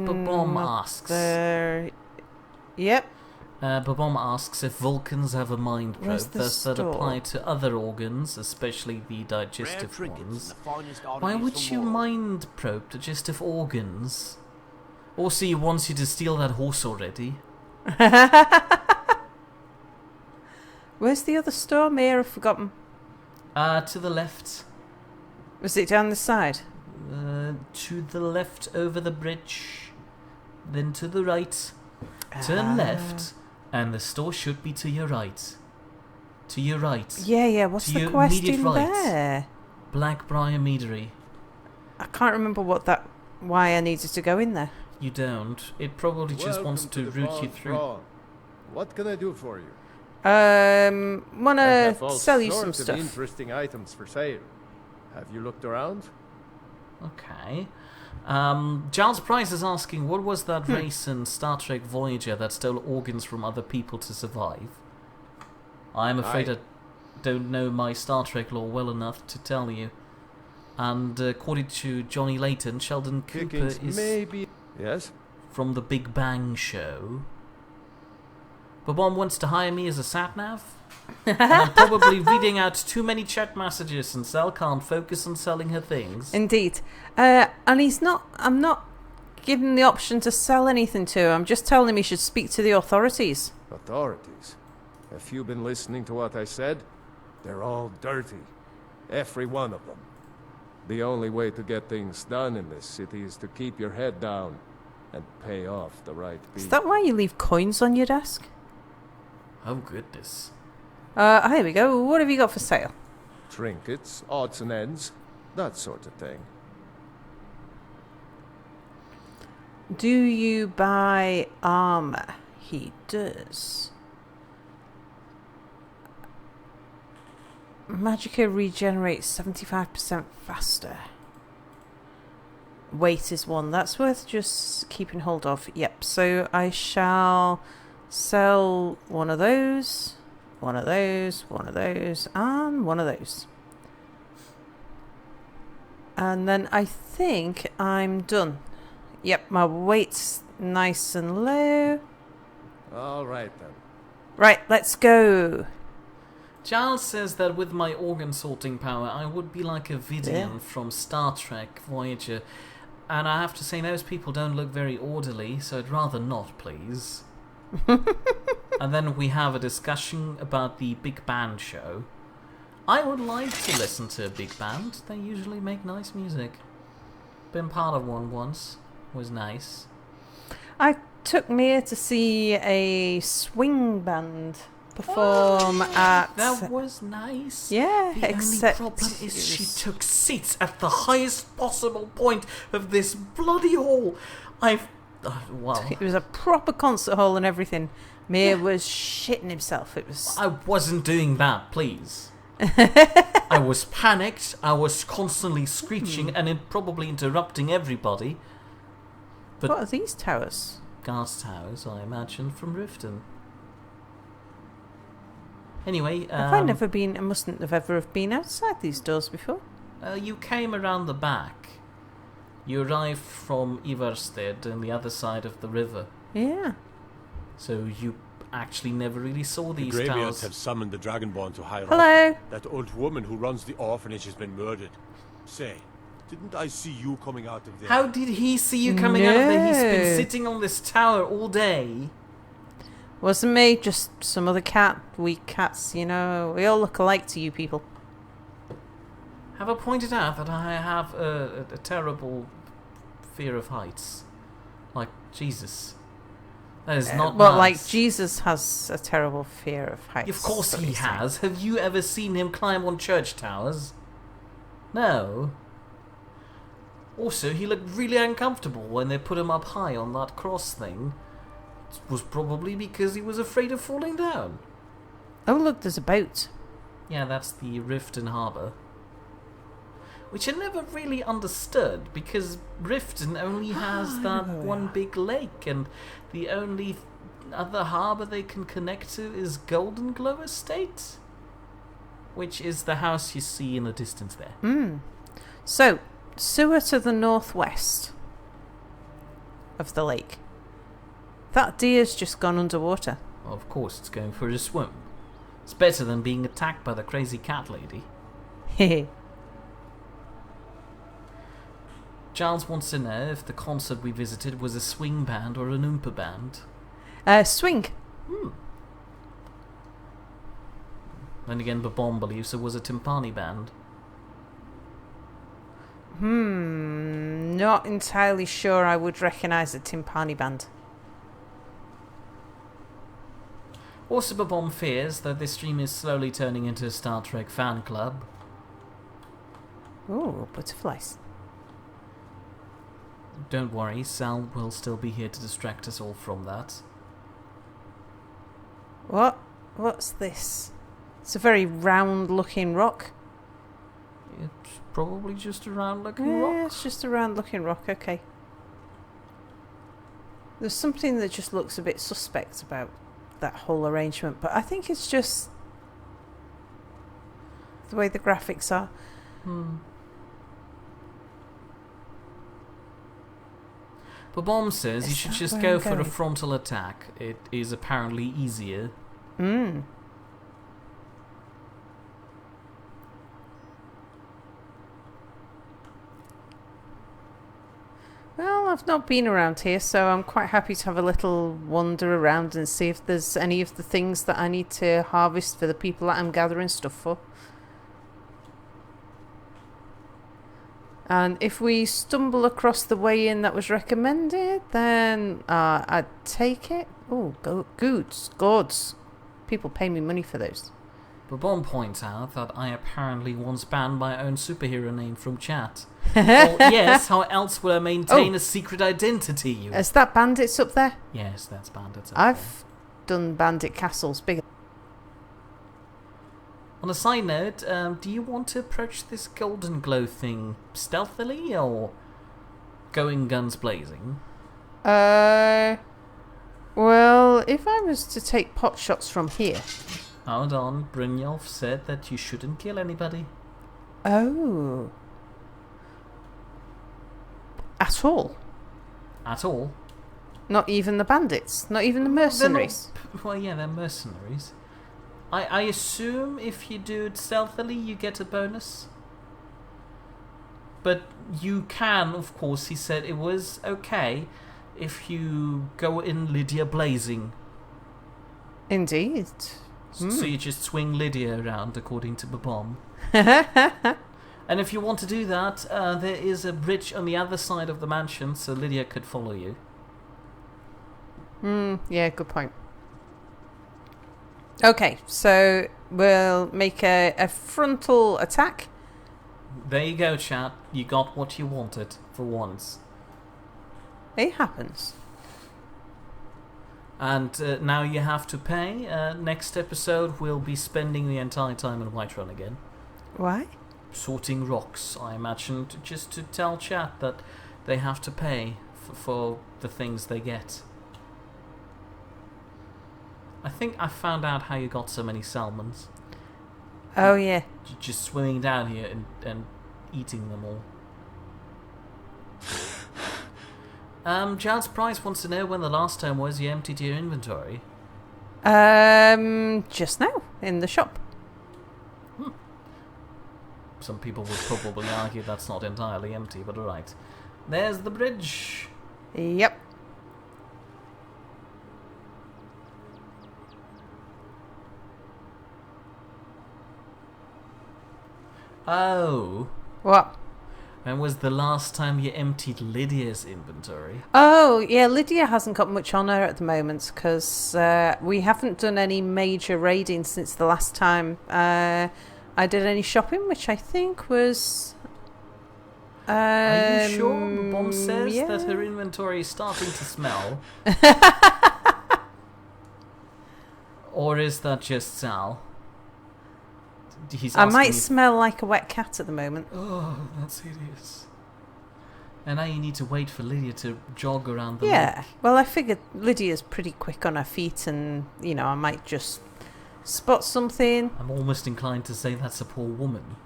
Babom asks. Yep. Babom asks if Vulcans have a mind probe that apply to other organs, especially the digestive ones. Why would you mind probe digestive organs? Also, he wants you to steal that horse already. Where's the other store? May I have forgotten? To the left. Was it down the side? To the left over the bridge. Then to the right. Turn left. And the store should be to your right. To your right. Yeah, what's the quest in there? Blackbriar Meadery. I can't remember why I needed to go in there. You don't. It probably just wants to route you through. What can I do for you? Wanna sell you some stuff. Interesting items for sale. Have you looked around? Okay. Giles Price is asking, what was that race in Star Trek Voyager that stole organs from other people to survive? I'm afraid I don't know my Star Trek lore well enough to tell you. And according to Johnny Layton, Sheldon Cooper is yes? from the Big Bang Show. Babom wants to hire me as a sat-nav. And I'm probably reading out too many chat messages and Sal can't focus on selling her things. Indeed. And I'm not giving the option to sell anything to him. I'm just telling him he should speak to the authorities. Authorities? Have you been listening to what I said? They're all dirty. Every one of them. The only way to get things done in this city is to keep your head down and pay off the right people. Is that why you leave coins on your desk? Oh, goodness. Here we go. What have you got for sale? Trinkets, odds and ends, that sort of thing. Do you buy armour? He does. Magicka regenerates 75% faster. Weight is one. That's worth just keeping hold of. Yep, so I shall sell one of those, one of those, one of those, and one of those. And then I think I'm done. Yep, my weight's nice and low. All right, then. Right, let's go. Giles says that with my organ sorting power, I would be like a Vidian from Star Trek Voyager. And I have to say, those people don't look very orderly, so I'd rather not, please. And then we have a discussion about the big band show. I would like to listen to a big band. They usually make nice music. Been part of one once. Was nice. I took Mia to see a swing band perform at... That was nice. Yeah, the except... only problem is she took seats at the highest possible point of this bloody hall. Well... It was a proper concert hall and everything. Mir was shitting himself. It was... I wasn't doing that, please. I was panicked. I was constantly screeching and probably interrupting everybody. But what are these towers? Guards towers, I imagine, from Riften. Anyway, have I never been... I mustn't have ever have been outside these doors before. You came around the back. You arrived from Ivarstead on the other side of the river. Yeah. So you actually never really saw these the Greybeards towers. have summoned the Dragonborn to high Hello. That old woman who runs the orphanage has been murdered. Say, didn't I see you coming out of there? How did he see you coming out of there? He's been sitting on this tower all day. Wasn't me, just some other cat. Weak cats, you know. We all look alike to you people. Have I pointed out that I have a terrible fear of heights? Like, Jesus. That is not well, nice. like Jesus has a terrible fear of heights. Of course he has. Have you ever seen him climb on church towers? No. Also, he looked really uncomfortable when they put him up high on that cross thing. It was probably because he was afraid of falling down. Oh, look, there's a boat. Yeah, that's the Riften Harbour. Which I never really understood, because Riften only has that one big lake, and the only other harbour they can connect to is Golden Glow Estate, which is the house you see in the distance there. So, sewer to the northwest of the lake. That deer's just gone underwater. Of course, it's going for a swim. It's better than being attacked by the crazy cat lady. Hehe. Giles wants to know if the concert we visited was a swing band or an oompa band. Swing. Then again, Babon believes it was a timpani band. Not entirely sure I would recognise a timpani band. Also, Babon fears that this stream is slowly turning into a Star Trek fan club. Ooh, butterflies. Don't worry, Sal will still be here to distract us all from that. What? What's this? It's a very round-looking rock. It's probably just a round-looking Yeah, rock. it's just a round-looking rock, okay. There's something that just looks a bit suspect about that whole arrangement, but I think it's just the way the graphics are. Babom says you should just go for a frontal attack. It is apparently easier. Well, I've not been around here, so I'm quite happy to have a little wander around and see if there's any of the things that I need to harvest for the people that I'm gathering stuff for. And if we stumble across the way in that was recommended, then I'd take it. Oh, goods, gods. People pay me money for those. Babon points out that I apparently once banned my own superhero name from chat. Well, yes, how else would I maintain a secret identity? Is that bandits up there? Yes, that's bandits up I've done bandit castles bigger. On a side note, do you want to approach this golden glow thing stealthily or going guns blazing? Well, if I was to take pot shots from here... Hold on, Brynjolf said that you shouldn't kill anybody. Oh. At all? At all? Not even the bandits? Not even the mercenaries? Well, yeah, they're mercenaries. I assume if you do it stealthily, you get a bonus. But you can, of course, he said it was okay if you go in Lydia blazing. Indeed. So you just swing Lydia around, according to Babom. And if you want to do that, there is a bridge on the other side of the mansion, so Lydia could follow you. Yeah, good point. Okay, so we'll make a frontal attack. There you go, chat. You got what you wanted for once. It happens. And now you have to pay. Next episode, we'll be spending the entire time in Whiterun again. Why? Sorting rocks, I imagine, just to tell chat that they have to pay for the things they get. I think I found out how you got so many salmons. Oh, yeah. Just swimming down here and eating them all. Jazz Price wants to know when the last time was you emptied your inventory. Just now, in the shop. Some people would probably argue that's not entirely empty, but alright. There's the bridge. Yep. Oh. What? When was the last time you emptied Lydia's inventory? Oh, yeah, Lydia hasn't got much on her at the moment because we haven't done any major raiding since the last time I did any shopping, which I think was... Are you sure? The bomb says yeah. that her inventory is starting to smell. Or is that just Sal? I might smell like a wet cat at the moment. Oh, that's hideous. And now you need to wait for Lydia to jog around the Yeah, lake. well, I figured Lydia's pretty quick on her feet and, you know, I might just spot something. I'm almost inclined to say that's a poor woman.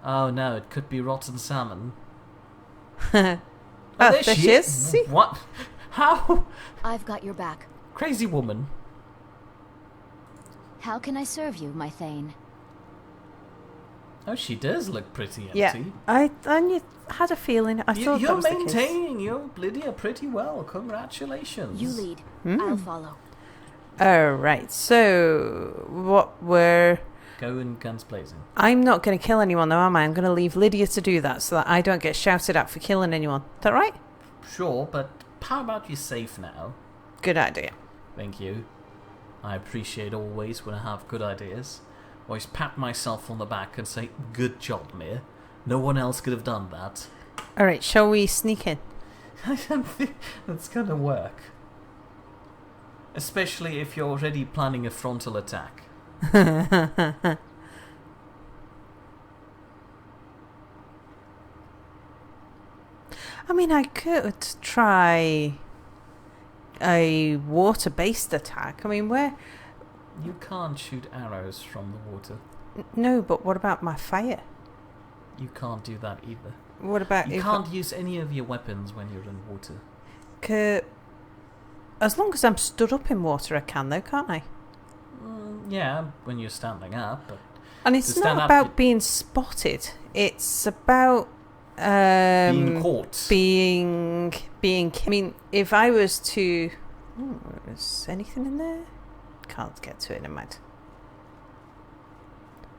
Oh no, it could be rotten salmon. Oh, there she is. See? What? How? I've got your back. Crazy woman. How can I serve you, my Thane? Oh, she does look pretty empty. Yeah, I had a feeling. I thought You're that was the case. maintaining your Lydia pretty well. Congratulations. You lead. I'll follow. Alright, so what were... Go in guns blazing. I'm not going to kill anyone though, am I? I'm going to leave Lydia to do that so that I don't get shouted at for killing anyone. Is that right? Sure, but how about you safe now? Good idea. Thank you. I appreciate always when I have good ideas. Always pat myself on the back and say, good job, Mir. No one else could have done that. Alright, shall we sneak in? I don't think that's going to work. Especially if you're already planning a frontal attack. I mean, I could try a water-based attack. I mean, where... You can't shoot arrows from the water. No, but what about my fire? You can't do that either. What about... You can't use any of your weapons when you're in water. As long as I'm stood up in water, I can, though, can't I? Yeah, when you're standing up. But and it's not about being spotted. It's about... being caught. Being... I mean, if I was to... is anything in there? Can't get to it, never mind.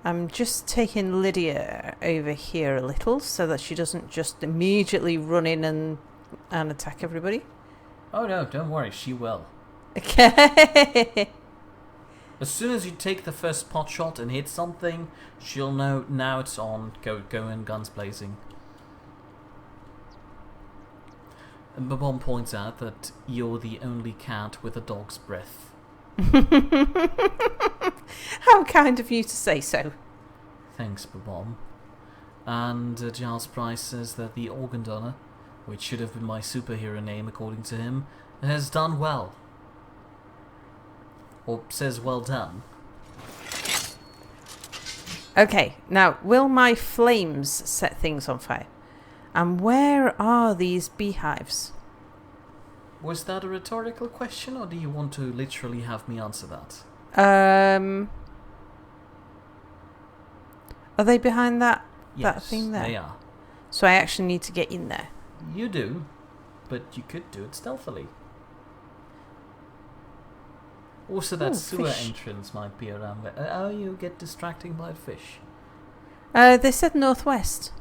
I'm just taking Lydia over here a little so that she doesn't just immediately run in and attack everybody. Oh no, don't worry, she will. Okay. As soon as you take the first pot shot and hit something, she'll know now it's on. Go in guns blazing. And Babon points out that you're the only cat with a dog's breath. How kind of you to say so. Thanks, Babon. And Giles Price says that the organ donor, which should have been my superhero name according to him, has done well. Or says well done. Okay, now, will my flames set things on fire? And where are these beehives? Was that a rhetorical question, or do you want to literally have me answer that? Are they behind that Yes, thing there? they are. So I actually need to get in there. You do, but you could do it stealthily. Also, that sewer fish. entrance might be around there. Oh, you get distracting by fish. They said northwest.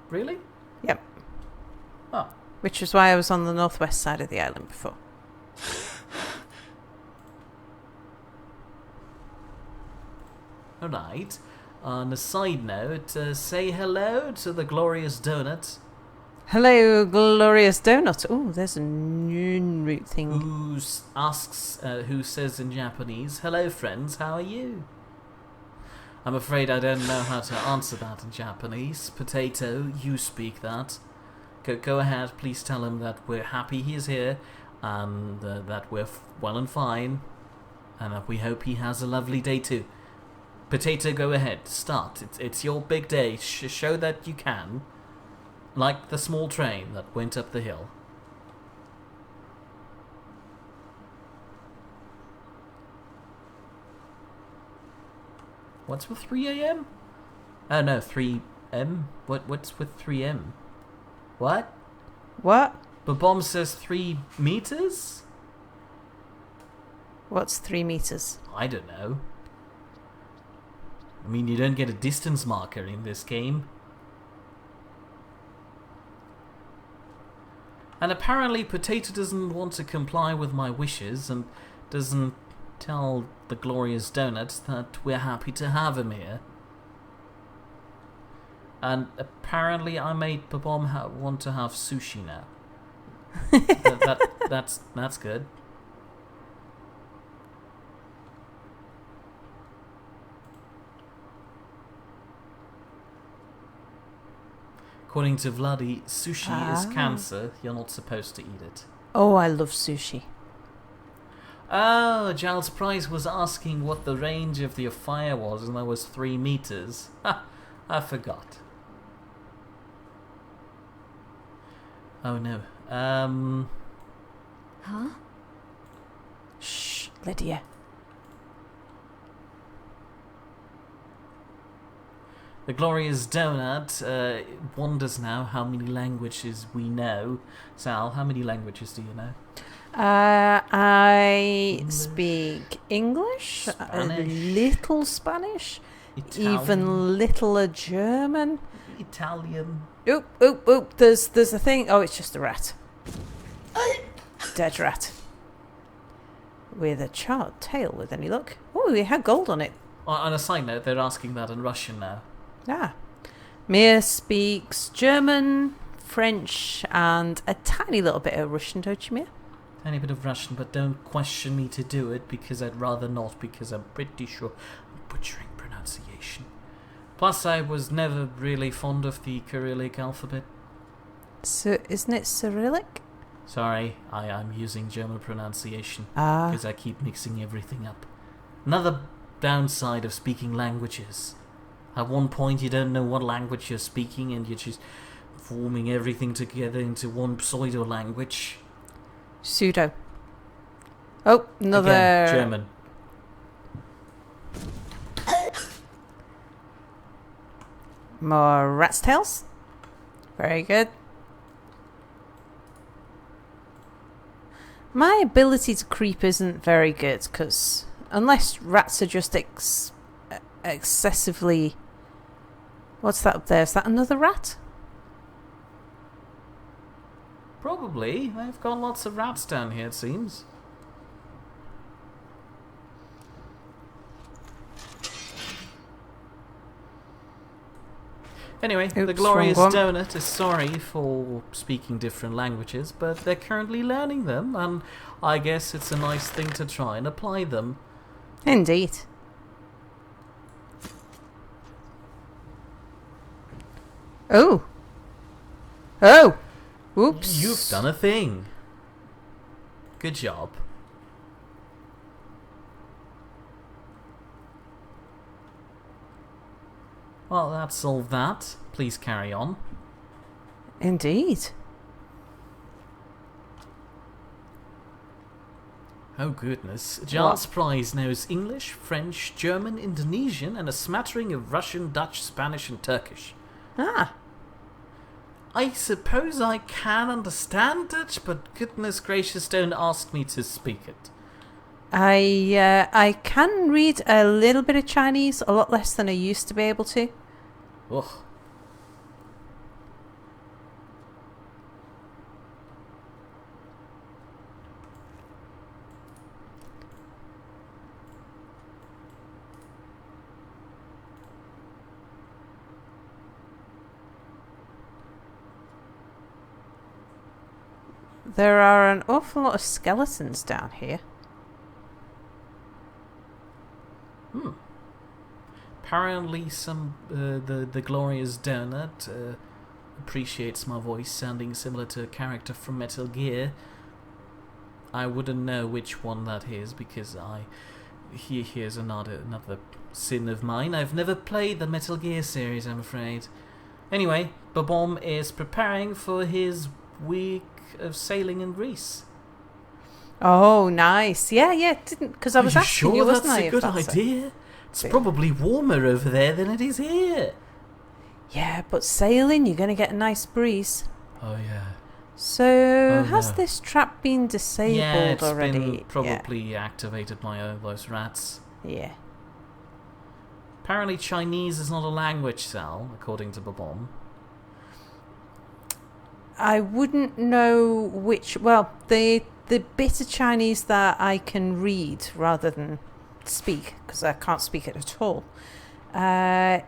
Really? Yep. Oh. Which is why I was on the northwest side of the island before. Alright. On a side note, say hello to the glorious donut. Hello, glorious donut. Oh, there's a new root thing. Who asks, who says in Japanese, hello friends, how are you? I'm afraid I don't know how to answer that in Japanese. Potato, you speak that. Go ahead, please tell him that we're happy he is here, and that we're well and fine, and that we hope he has a lovely day too. Potato, go ahead, start. It's your big day. Show that you can. Like the small train that went up the hill. What's with 3 a.m.? Oh no, 3 m? What's with 3 m? What? What? The bomb says 3 meters? What's 3 meters? I don't know. I mean, you don't get a distance marker in this game. And apparently Potato doesn't want to comply with my wishes and doesn't tell the glorious donuts that we're happy to have him here. And apparently I made Babom want to have sushi now. That's good. According to Vladi, sushi is cancer. You're not supposed to eat it. Oh, I love sushi. Oh, Giles Price was asking what the range of the fire was, and that was 3 meters. Ha! I forgot. Oh no. Huh? Shh, Lydia. The glorious donut wonders now how many languages we know. Sal, how many languages do you know? I speak English, Spanish, a little Spanish, Italian, even littler German. Italian. Oop! There's a thing. Oh, it's just a rat. Dead rat. With a charred tail. With any luck? Oh, it had gold on it. On a side note, they're asking that in Russian now. Ah. Mia speaks German, French, and a tiny little bit of Russian, don't you, Mia? Tiny bit of Russian, but don't question me to do it, because I'd rather not, because I'm pretty sure I'm butchering pronunciation. Plus, I was never really fond of the Cyrillic alphabet. So, isn't it Cyrillic? Sorry, I'm using German pronunciation, Ah. because I keep mixing everything up. Another downside of speaking languages. At one point, you don't know what language you're speaking, and you're just forming everything together into one pseudo-language. Pseudo. Oh, another... Again, German. More rat's tails. Very good. My ability to creep isn't very good, because unless rats are just excessively... What's that up there? Is that another rat? Probably. They've got lots of rats down here, it seems. Anyway, the glorious donut is sorry for speaking different languages, but they're currently learning them, and I guess it's a nice thing to try and apply them. Indeed. Oh! Oops. You've done a thing. Good job. Well, that solved that. Please carry on. Indeed. Oh goodness. Giles Prize knows English, French, German, Indonesian, and a smattering of Russian, Dutch, Spanish, and Turkish. Ah. I suppose I can understand Dutch, but goodness gracious, don't ask me to speak it. I can read a little bit of Chinese, a lot less than I used to be able to. Ugh. There are an awful lot of skeletons down here. Apparently the glorious donut appreciates my voice sounding similar to a character from Metal Gear. I wouldn't know which one that is because here's another sin of mine. I've never played the Metal Gear series, I'm afraid. Anyway, Babom is preparing for his week of sailing in Greece. Oh, nice. Yeah, didn't because I was asking you, wasn't I? Are you sure that's a good idea? It's probably warmer over there than it is here. Yeah, but sailing, you're going to get a nice breeze. Oh, yeah. So, has this trap been disabled already? Yeah, it's been probably activated by those rats. Yeah. Apparently Chinese is not a language, Sal, according to Babom. I wouldn't know which... Well, the bit of Chinese that I can read rather than speak, because I can't speak it at all,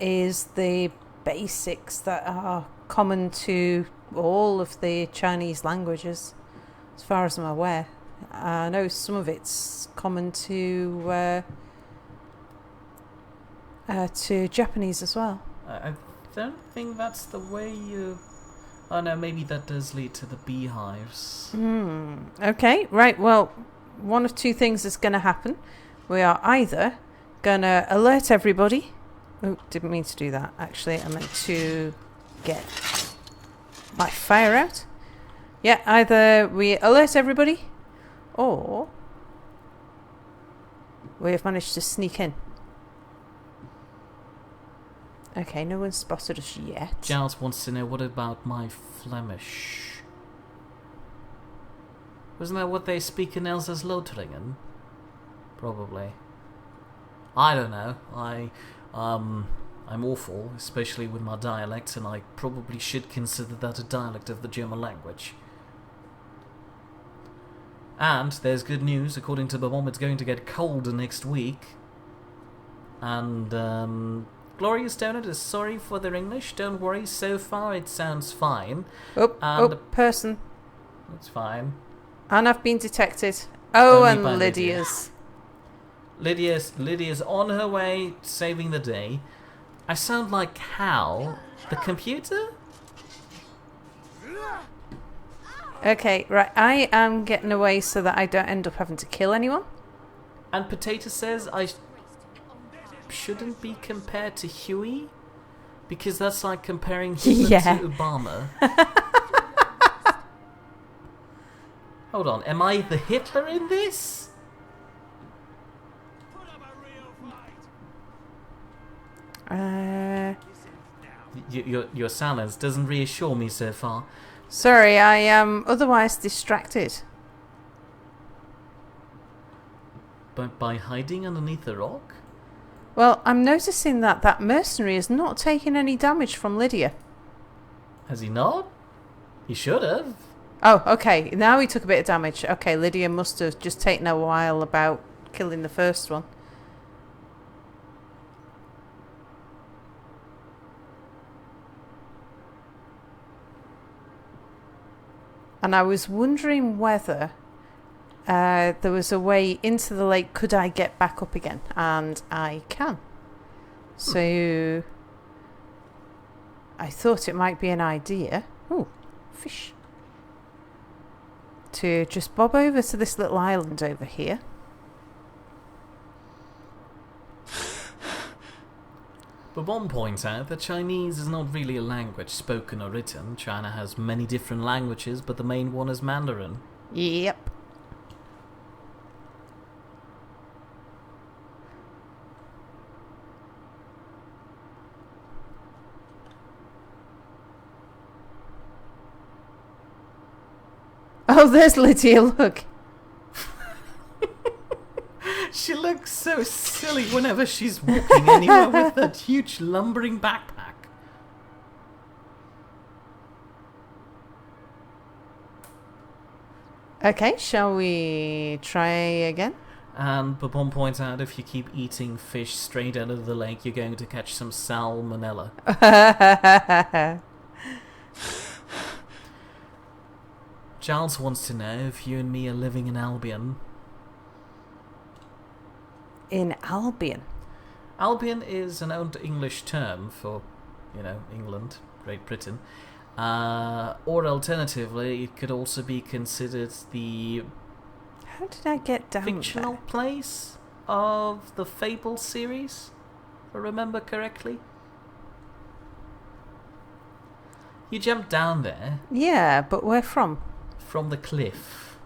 is the basics that are common to all of the Chinese languages, as far as I'm aware. I know some of it's common to Japanese as well. I don't think that's the way you... Oh no, maybe that does lead to the beehives. Okay, right, well, one of two things is going to happen. We are either going to alert everybody... Oh, didn't mean to do that, actually. I meant to get my fire out. Yeah, either we alert everybody, or we have managed to sneak in. Okay, no one's spotted us yet. Giles wants to know, what about my Flemish? Wasn't that what they speak in Elsass-Lothringen? Probably. I don't know. I'm awful, especially with my dialect, and I probably should consider that a dialect of the German language. And there's good news. According to Babom, it's going to get cold next week. And Glorious Donut is sorry for their English. Don't worry, so far it sounds fine. Person. It's fine. And I've been detected. Oh, Only and by Lydia's. Lydia's on her way, saving the day. I sound like Hal, the computer? Okay, right. I am getting away so that I don't end up having to kill anyone. And Potato says I shouldn't be compared to Huey, because that's like comparing Hitler to Obama. Hold on, am I the Hitler in this? Your silence doesn't reassure me so far. Sorry, I am otherwise distracted. By hiding underneath the rock? Well, I'm noticing that mercenary is not taking any damage from Lydia. Has he not? He should have. Oh, okay. Now he took a bit of damage. Okay, Lydia must have just taken a while about killing the first one. And I was wondering whether there was a way into the lake. Could I get back up again? And I can. So I thought it might be an idea. Oh, fish. To just bob over to this little island over here. Babom points out that Chinese is not really a language spoken or written. China has many different languages, but the main one is Mandarin. Yep. Oh, there's Lydia, look. She looks so silly whenever she's walking anywhere with that huge lumbering backpack. Okay, shall we try again? And Babom points out if you keep eating fish straight out of the lake, you're going to catch some salmonella. Giles wants to know if you and me are living in Albion. In Albion? Albion is an old English term for, England, Great Britain. Or alternatively, it could also be considered the... How did I get down fictional there? place of the Fable series, if I remember correctly. You jumped down there. Yeah, but where from? From the cliff.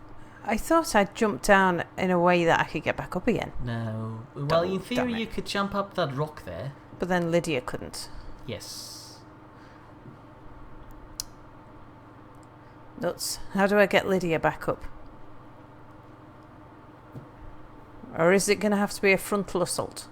I thought I'd jumped down in a way that I could get back up again. No. Well, in theory, you could jump up that rock there. But then Lydia couldn't. Yes. Nuts. How do I get Lydia back up? Or is it going to have to be a frontal assault?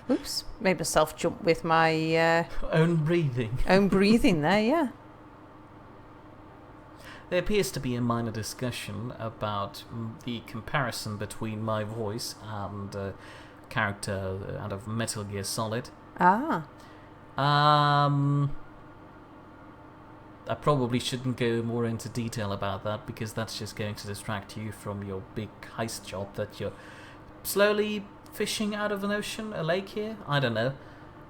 Oops. Made myself jump with my... own breathing. Own breathing there, yeah. There appears to be a minor discussion about the comparison between my voice and character out of Metal Gear Solid. Ah. I probably shouldn't go more into detail about that because that's just going to distract you from your big heist job that you're slowly fishing out of an ocean, a lake here? I don't know.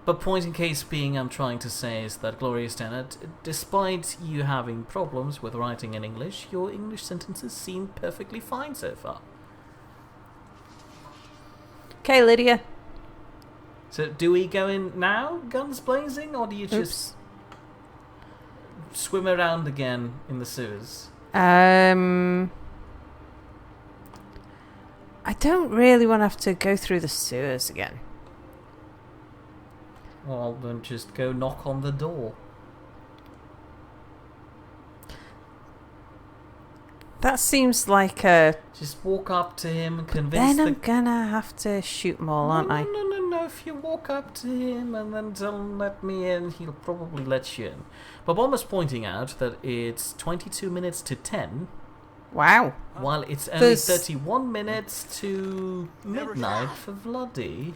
But point in case being I'm trying to say is that Glorious Denner, despite you having problems with writing in English, your English sentences seem perfectly fine so far. Okay, Lydia. So do we go in now, guns blazing, or do you just swim around again in the sewers? I don't really want to have to go through the sewers again. Well, then just go knock on the door. That seems like a... Just walk up to him and convince Then I'm gonna have to shoot them all, aren't I? No. If you walk up to him and then tell him let me in, he'll probably let you in. But Bob was pointing out that it's 22 minutes to 10. Wow. While it's only 31 minutes to midnight for Vladdy.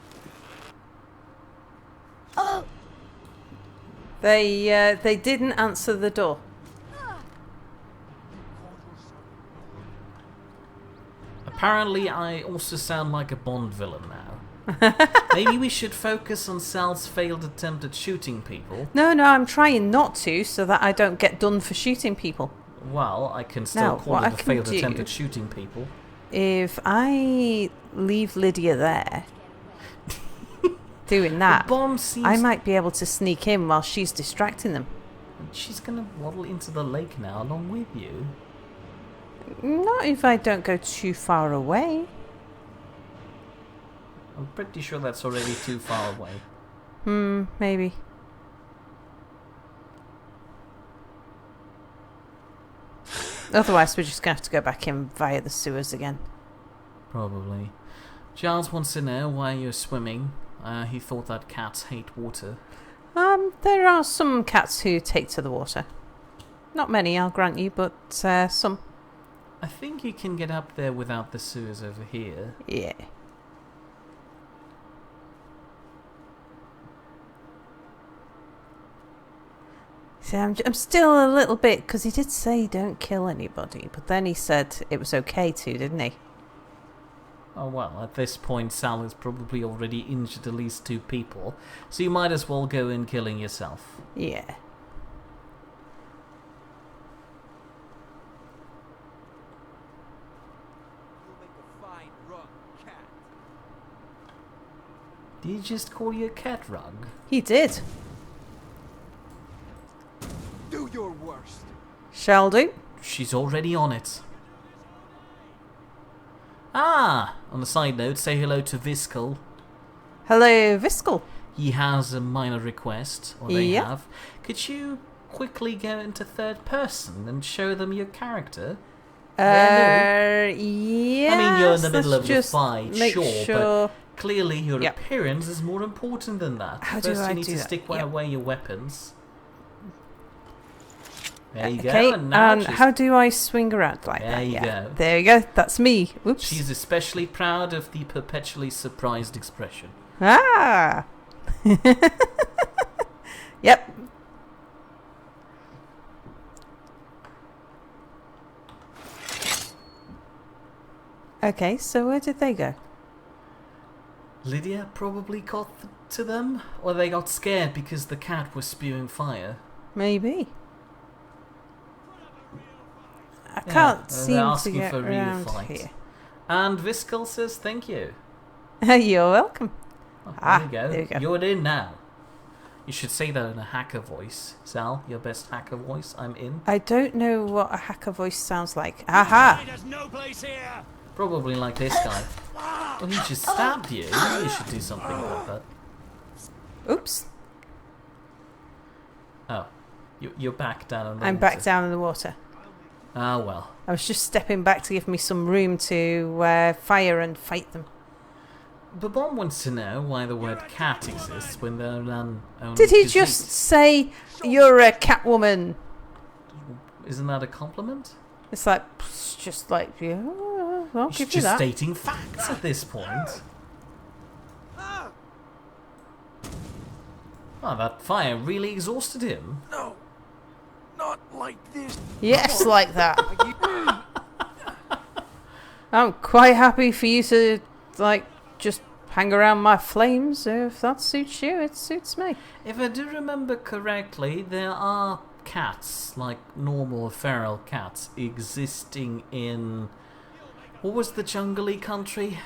Oh. They didn't answer the door. Apparently, I also sound like a Bond villain now. Maybe we should focus on Sal's failed attempt at shooting people. No, I'm trying not to, so that I don't get done for shooting people. Well, I can still call it a failed attempt at shooting people. If I leave Lydia there, doing that, I might be able to sneak in while she's distracting them. She's going to waddle into the lake now along with you. Not if I don't go too far away. I'm pretty sure that's already too far away. Maybe. Otherwise, we're just going to have to go back in via the sewers again. Probably. Giles wants to know why you're swimming. He thought that cats hate water. There are some cats who take to the water. Not many, I'll grant you, but some. I think you can get up there without the sewers over here. Yeah. See, I'm still a little bit, because he did say don't kill anybody, but then he said it was okay to, didn't he? Oh well, at this point Sal has probably already injured at least 2 people, so you might as well go in killing yourself. Yeah. Did you just call you a cat rug? He did. Do your worst. Shall do. She's already on it. Ah! On a side note, say hello to Viskel. Hello, Viskel. He has a minor request, or they have. Could you quickly go into third person and show them your character? Yeah. I mean, you're in the middle of the fight, sure, but clearly your appearance is more important than that. First you need to stick away your weapons. There you go. And how do I swing around like that? There you go. There you go. That's me. Whoops. She's especially proud of the perpetually surprised expression. Ah! Yep. Okay, so where did they go? Lydia probably got to them, or they got scared because the cat was spewing fire. Maybe. I can't seem to get for around real fight. here. And Viscal says thank you. You're welcome. There you go. There you go. You're in now. You should say that in a hacker voice. Sal, your best hacker voice. I'm in. I don't know what a hacker voice sounds like. Aha! There's no place here. Probably like this guy. Well, he just stabbed you. You should do something about that. Oops. Oh. You're back down in the I'm water. back down in the water. Ah, well. I was just stepping back to give me some room to fire and fight them. Babon wants to know why the word cat exists when there are none only Did he disease. just say, you're a cat woman? Isn't that a compliment? It's like, it's just like, yeah, I'll He's give you just that. stating facts at this point. Oh, that fire really exhausted him. No, not like this. Yes, like that. I'm quite happy for you to, like, just hang around my flames. If that suits you, it suits me. If I do remember correctly, there are cats, like normal feral cats, existing in... What was the jungly country?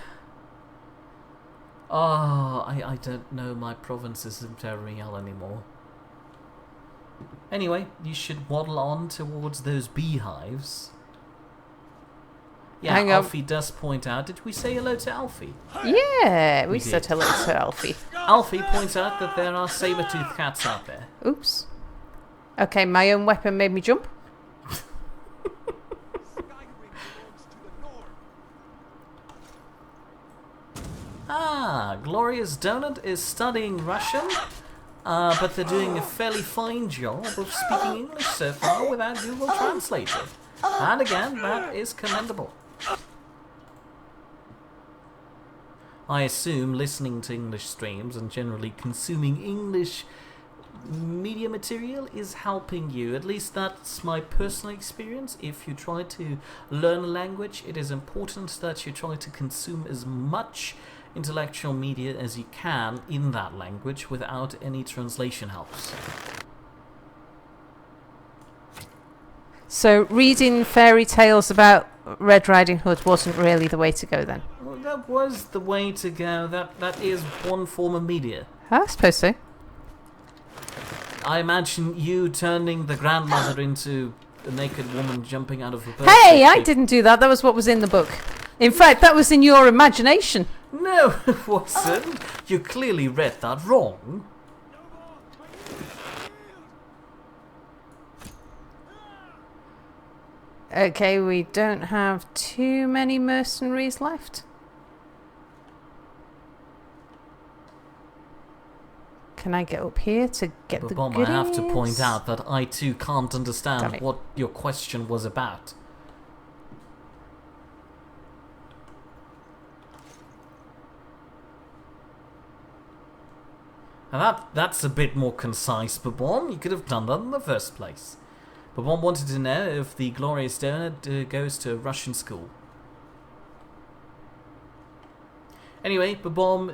Oh, I don't know my provinces of Terriel anymore. Anyway, you should waddle on towards those beehives. Yeah, Hang on. Alfie does point out. Did we say hello to Alfie? Yeah, we We said did. hello to Alfie. Alfie points out that there are saber-toothed cats out there. Oops. Okay, my own weapon made me jump. Ah, Glorious Donut is studying Russian, but they're doing a fairly fine job of speaking English so far without Google Translator. And again, that is commendable. I assume listening to English streams and generally consuming English media material is helping you. At least that's my personal experience. If you try to learn a language, it is important that you try to consume as much intellectual media as you can in that language without any translation helps. So reading fairy tales about Red Riding Hood wasn't really the way to go then? Well, that was the way to go. That is one form of media. I suppose so. I imagine you turning the grandmother into a naked woman jumping out of a bird. Hey, I didn't do that. That was what was in the book. In fact, that was in your imagination. No, it wasn't. You clearly read that wrong. Okay, we don't have too many mercenaries left. Can I get up here to get the Bomb, goodies? I have to point out that I too can't Damn understand it. what your question was about. And that's a bit more concise, Babon. You could have done that in the first place. Babon wanted to know if the Glorious Donut goes to a Russian school. Anyway, Babom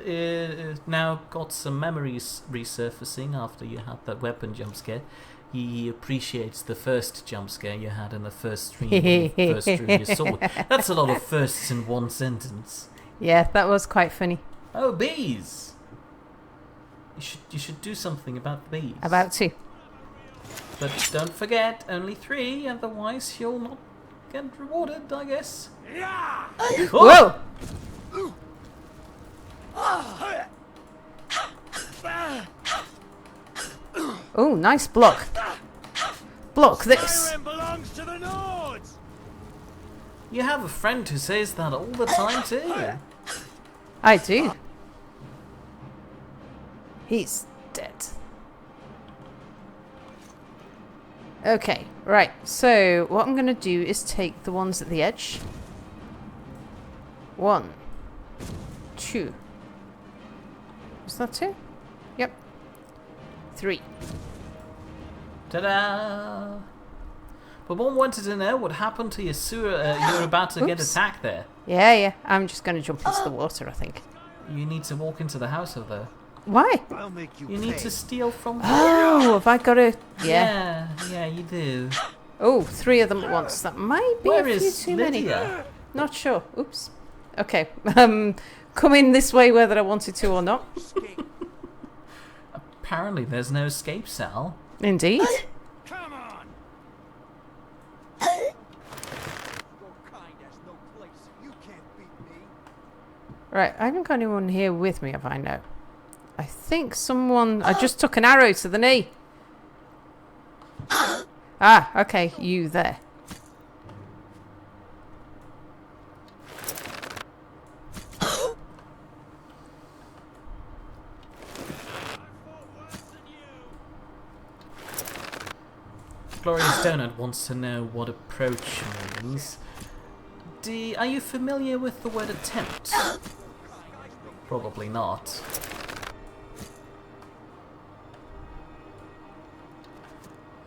now got some memories resurfacing after you had that weapon jump scare. He appreciates the first jump scare you had in the first stream when you first drew your sword. That's a lot of firsts in one sentence. Yeah, that was quite funny. Oh, bees! You should do something about the bees. About to. But don't forget, only 3, otherwise you'll not get rewarded, I guess. Whoa! Oh, nice block. Block this. Skyrim belongs to the Nords. You have a friend who says that all the time too. I do. He's dead. Okay, right. So what I'm going to do is take the ones at the edge. 1, 2. Was that 2? Yep. 3. Ta-da! But one wanted to know what happened to your sewer. You're about to get attacked there. Yeah. I'm just going to jump into the water, I think. You need to walk into the house over there. Why? You need to steal from... Oh, have I got to... Yeah, you do. Oh, 3 of them at once. That might be Where a few is too Lydia? many. Not sure. Oops. Okay. Coming this way whether I wanted to or not. Apparently there's no escape, Sal. Indeed. Come on! Right, I haven't got anyone here with me, have I? No. I think someone... I just took an arrow to the knee. Ah, okay, you there. Glorious Donut wants to know what approach means. Are you familiar with the word attempt? Probably not.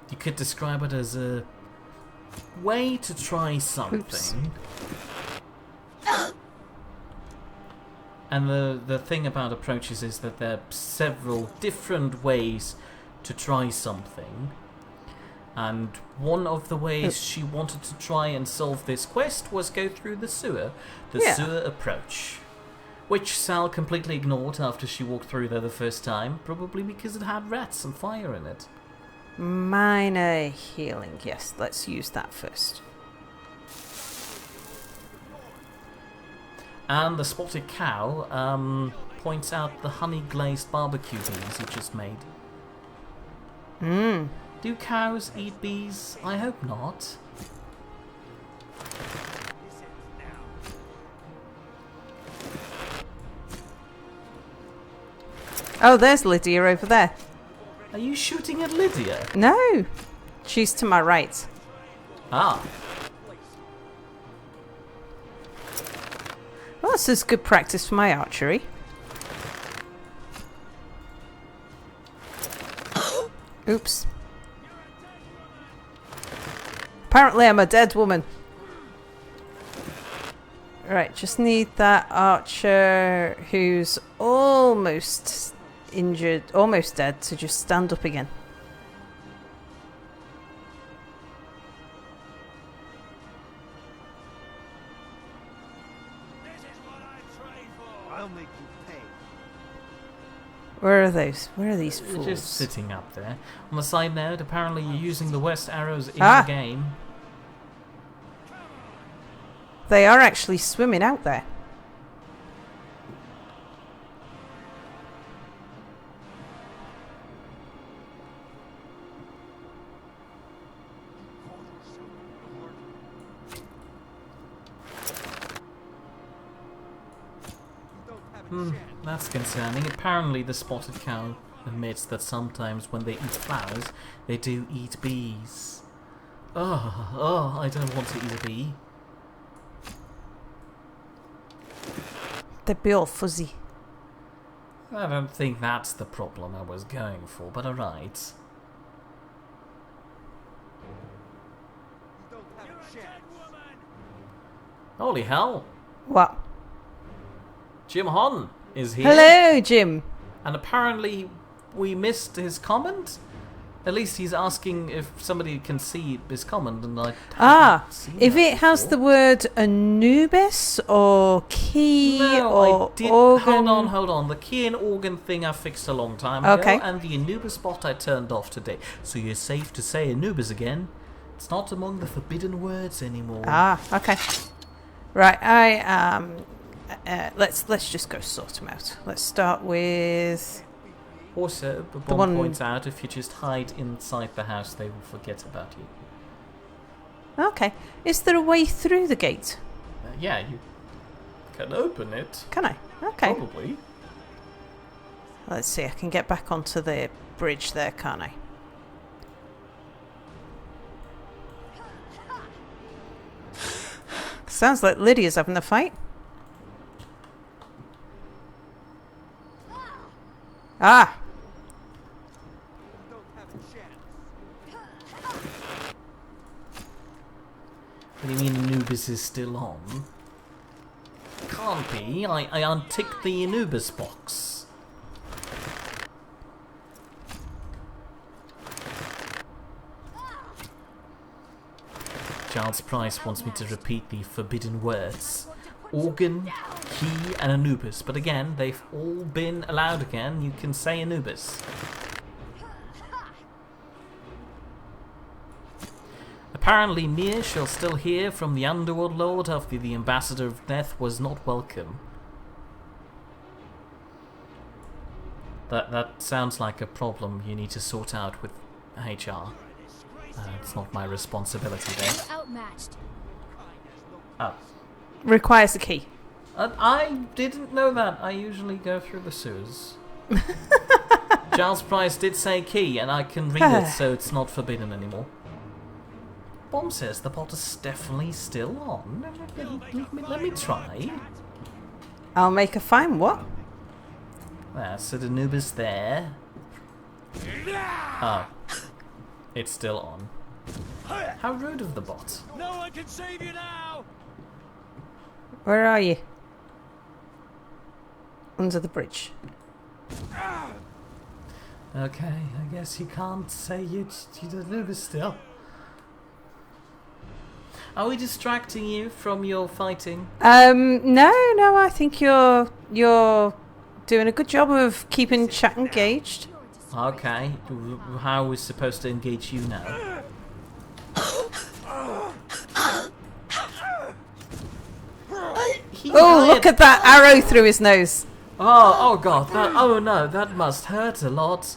You could describe it as a way to try something. Oops. And the thing about approaches is that there are several different ways to try something. And one of the ways she wanted to try and solve this quest was go through the sewer. The sewer approach. Which Sal completely ignored after she walked through there the first time. Probably because it had rats and fire in it. Minor healing. Yes, let's use that first. And the spotted cow points out the honey-glazed barbecue beans you just made. Mmm. Do cows eat bees? I hope not. Oh, there's Lydia over there. Are you shooting at Lydia? No. She's to my right. Ah. Well, this is good practice for my archery. Oops. Apparently I'm a dead woman. Right, just need that archer who's almost injured, almost dead, to just stand up again. I'll make you pay. Where are those? Where are these They're fools? just sitting up there. On the side note, apparently you're using the worst arrows in the game. They are actually swimming out there. That's concerning. Apparently the spotted cow admits that sometimes when they eat flowers, they do eat bees. Oh, I don't want to eat a bee. They'd be all fuzzy. I don't think that's the problem I was going for, but alright. Holy hell! What? Jim Hon is here. Hello, Jim. And apparently we missed his comment. At least he's asking if somebody can see his comment, and I haven't seen if that it has before. the word Anubis or key No, or I did. organ. Hold on. The key and organ thing I fixed a long time ago, Okay. and the Anubis bot I turned off today. So you're safe to say Anubis again. It's not among the forbidden words anymore. Okay. Right, I let's just go sort them out. Let's start with. Also, the The bomb one- points out if you just hide inside the house, they will forget about you. Okay, is there a way through the gate? Yeah, you can open it. Can I? Okay. Probably. Let's see. I can get back onto the bridge there, can't I? Sounds like Lydia's having a fight. What do you mean Anubis is still on? Can't be. I unticked the Anubis box. Giles Price wants me to repeat the forbidden words. Organ, Key, and Anubis. But again, they've all been allowed again. You can say Anubis. Apparently Mir shall still hear from the Underworld Lord after the Ambassador of Death was not welcome. That sounds like a problem you need to sort out with HR. It's not my responsibility there. Outmatched. Oh. Requires a key. I didn't know that. I usually go through the sewers. Giles Price did say key, and I can read it, so it's not forbidden anymore. Bomb says the pot is definitely still on. Let me try. I'll make a fine what? So the noob is there. Oh. It's still on. How rude of the bot. No one can save you now! Where are you? Under the bridge. Okay, I guess you can't say you the noob is still. Are we distracting you from your fighting? No, I think you're doing a good job of keeping chat engaged. Okay, how are we supposed to engage you now? Oh, look at that arrow through his nose. Oh god, oh no, that must hurt a lot.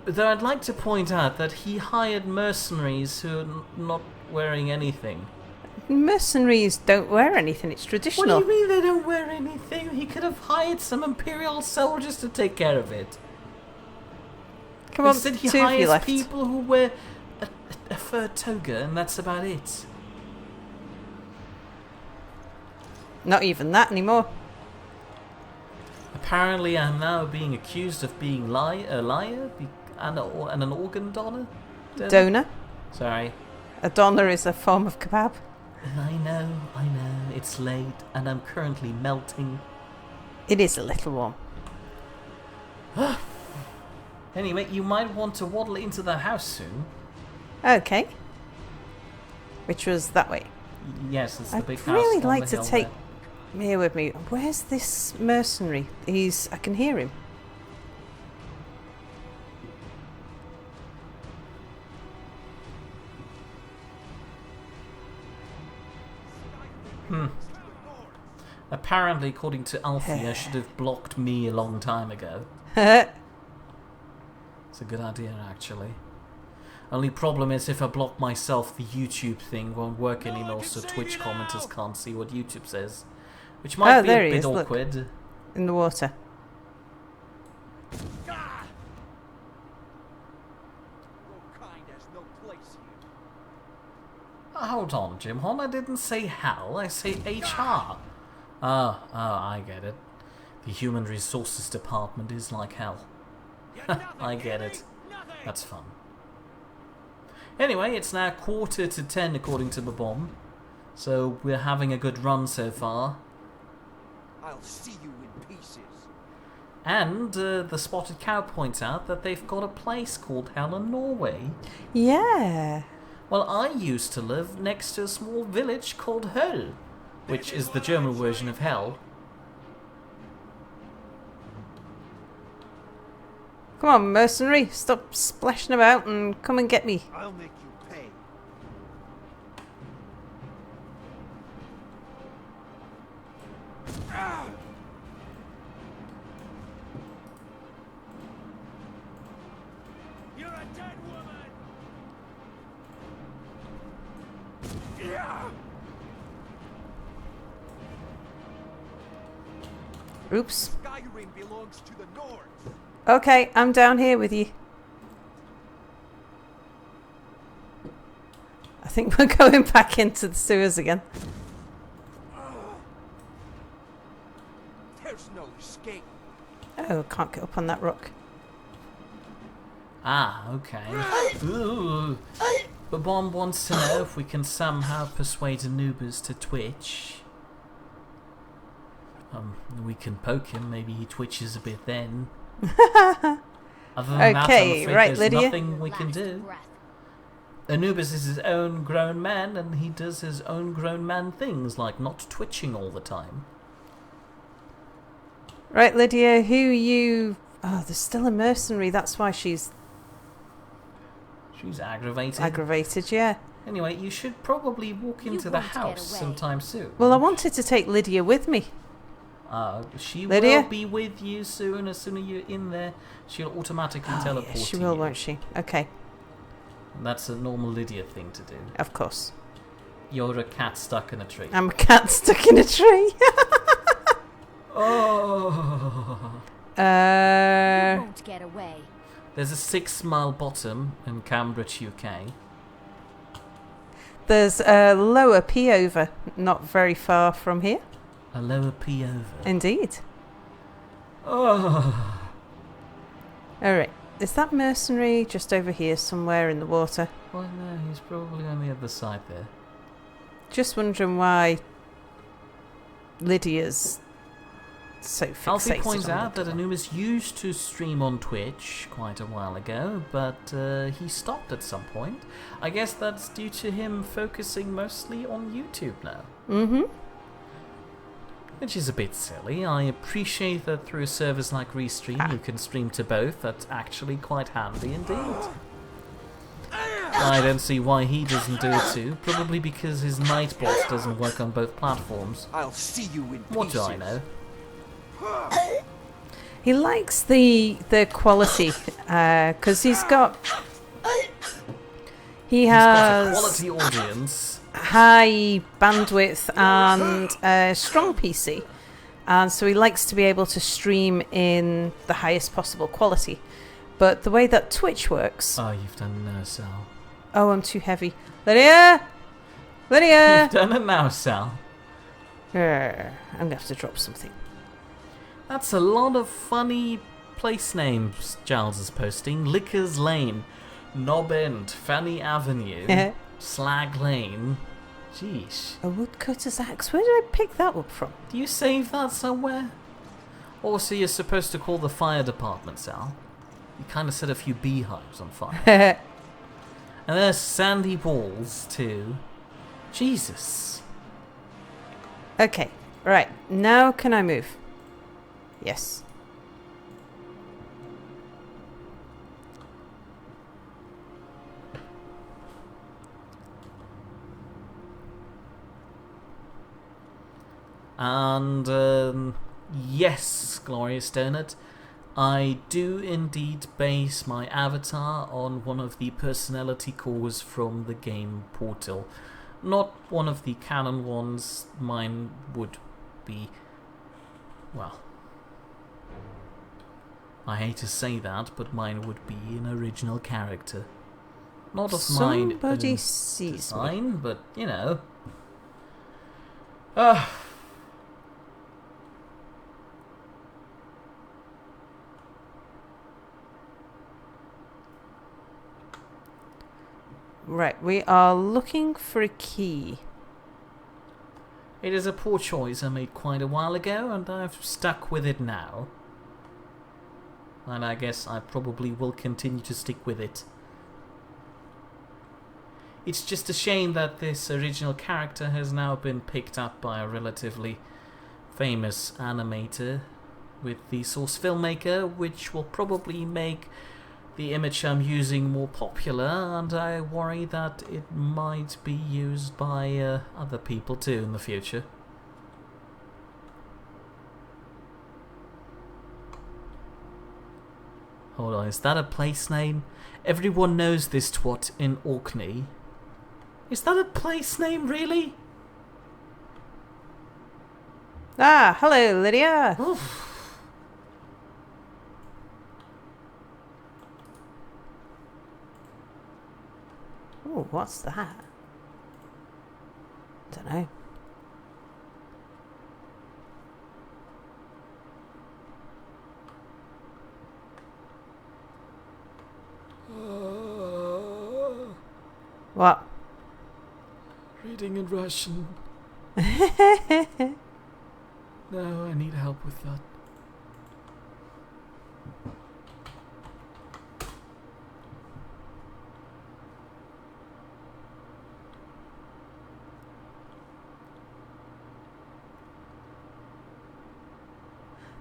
Though I'd like to point out that he hired mercenaries who are not wearing anything. Mercenaries don't wear anything, it's traditional. What do you mean they don't wear anything? He could have hired some Imperial soldiers to take care of it. Come on, instead he two of you hires left. people who wear a fur toga and that's about it. Not even that anymore. Apparently I'm now being accused of being a liar and an organ donor? Donor? Sorry. A donor is a form of kebab. I know, it's late and I'm currently melting. It is a little warm. Anyway, you might want to waddle into the house soon. Okay. Which was that way. Yes, it's the big house. I'd really on like the to hill take there. Mir with me. Where's this mercenary? I can hear him. Apparently, according to Alfie, I should have blocked me a long time ago. It's a good idea, actually. Only problem is if I block myself, the YouTube thing won't work anymore, so Twitch commenters can't see what YouTube says. Which might be a bit awkward. Look. In the water. Hold on, Jim Hon, I didn't say hell, I say HR. Oh, I get it. The Human Resources Department is like hell. I get it. That's fun. Anyway, it's now 9:45 according to the bomb. So we're having a good run so far. I'll see you in pieces. And the Spotted Cow points out that they've got a place called Hell in Norway. Yeah. Well, I used to live next to a small village called Höll, which is the German version of Hell. Come on, mercenary, stop splashing about and come and get me. I'll make you pay. You're a dead woman. Oops. Skyrim belongs to the North. Okay, I'm down here with you. I think we're going back into the sewers again. There's no escape. Oh, can't get up on that rock. Ah, okay. Ooh. Babom wants to know if we can somehow persuade Anubis to twitch. We can poke him, maybe he twitches a bit then. Other than that, I'm afraid there's Lydia. nothing we can do. Anubis is his own grown man, and he does his own grown man things, like not twitching all the time. Right, Lydia, who you... Oh, there's still a mercenary, that's why she's aggravated. Aggravated, yeah. Anyway, you should probably walk into the house sometime soon. Well, I wanted to take Lydia with me. She Lydia? will be with you soon. As soon as you're in there, she'll automatically teleport She to will, you. won't she? Okay. And that's a normal Lydia thing to do. Of course. You're a cat stuck in a tree. I'm a cat stuck in a tree. Oh. You won't get away. There's a 6 Mile Bottom in Cambridge, UK. There's a lower P-over, not very far from here. A lower P-over? Indeed. Oh. Alright, is that mercenary just over here somewhere in the water? Well, no, he's probably on the other side there. Just wondering why Lydia's so fixated. Alfie points on out the that Anubis used to stream on Twitch quite a while ago, but he stopped at some point. I guess that's due to him focusing mostly on YouTube now. Mm-hmm. Which is a bit silly. I appreciate that through a service like Restream you can stream to both. That's actually quite handy indeed. I don't see why he doesn't do it too. Probably because his Nightbot doesn't work on both platforms. I'll see you in What do I know? He likes the quality because he's got got a quality audience, high bandwidth and a strong PC, and so he likes to be able to stream in the highest possible quality. But the way that Twitch works... Oh, you've done no, Sal. Oh, I'm too heavy. Lydia! Lydia! You've done it now, Sal. I'm going to have to drop something. That's a lot of funny place names Giles is posting. Lickers Lane, Knob End, Fanny Avenue, Slag Lane. Jeez. A woodcutter's axe? Where did I pick that up from? Do you save that somewhere? Also, you're supposed to call the fire department, Sal. You kind of set a few beehives on fire. And there's sandy walls, too. Jesus. Okay, right. Now can I move? Yes. And, yes, Glorious Donut, I do indeed base my avatar on one of the personality cores from the game Portal. Not one of the canon ones. Mine would be... well... I hate to say that, but mine would be an original character. Not of mine Somebody sees design, me. but, you know... Right, we are looking for a key. It is a poor choice I made quite a while ago, and I've stuck with it now. And I guess I probably will continue to stick with it. It's just a shame that this original character has now been picked up by a relatively famous animator with the source filmmaker, which will probably make the image I'm using more popular, and I worry that it might be used by other people too in the future. Hold on, is that a place name? Everyone knows this twat in Orkney. Is that a place name, really? Ah, hello, Lydia. Oof. Oh, what's that? Don't know. What? Reading in Russian. No, I need help with that.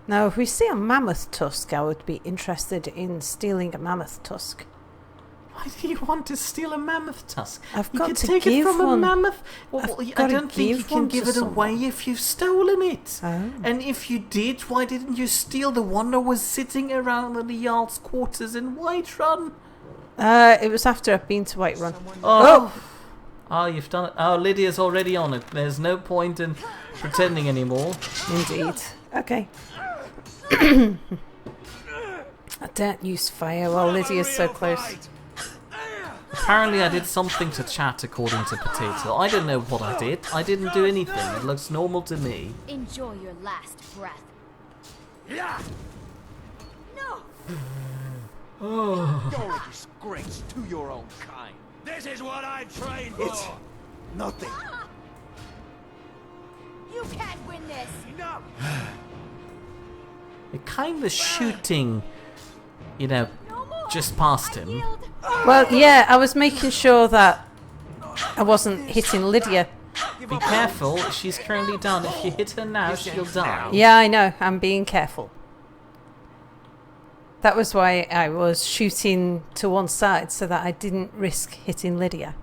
Now, if we see a mammoth tusk, I would be interested in stealing a mammoth tusk. Why do you want to steal a mammoth tusk? I've you got can to take give it from one. a mammoth. Well, I don't think you can give it away if you've stolen it. Oh. And if you did, why didn't you steal the one that was sitting around in the Jarl's quarters in Whiterun? It was after I've been to Whiterun. Oh, you've done it. Oh, Lydia's already on it. There's no point in pretending anymore. Indeed. Okay. I don't use fire while Lydia's so close. Apparently I did something to chat according to Potato. I don't know what I did. I didn't do anything. It looks normal to me. Enjoy your last breath. No! You're a disgrace to your own kind. This is what I trained for! It's nothing. You can't win this! Enough! You're kind of shooting, you know, just past him. Well, yeah, I was making sure that I wasn't hitting Lydia. Be careful, she's currently down. If you hit her now, she'll die. Yeah, I know. I'm being careful. That was why I was shooting to one side, so that I didn't risk hitting Lydia.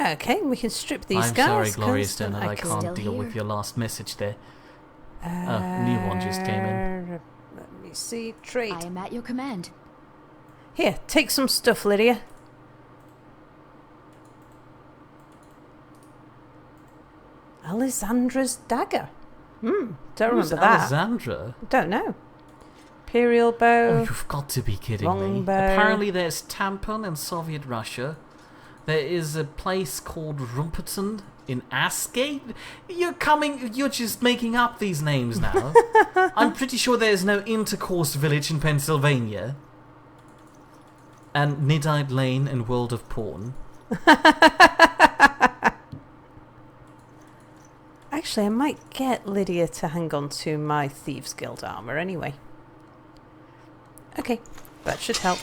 Okay, we can strip these I'm guys. sorry, Glorious Donut, I can can't deal with your last message there. New one just came in. Let me see. Trade. I am at your command. Here, take some stuff, Lydia. Alessandra's dagger. Don't Who's remember that. Alessandra? Don't know. Imperial bow. Oh, you've got to be kidding me. Longbow. Apparently there's Tampon in Soviet Russia. There is a place called Rumperton in Asgate. You're just making up these names now. I'm pretty sure there's no Intercourse Village in Pennsylvania. And Niddide Lane and World of Porn. Actually, I might get Lydia to hang on to my Thieves Guild armour anyway. Okay, that should help.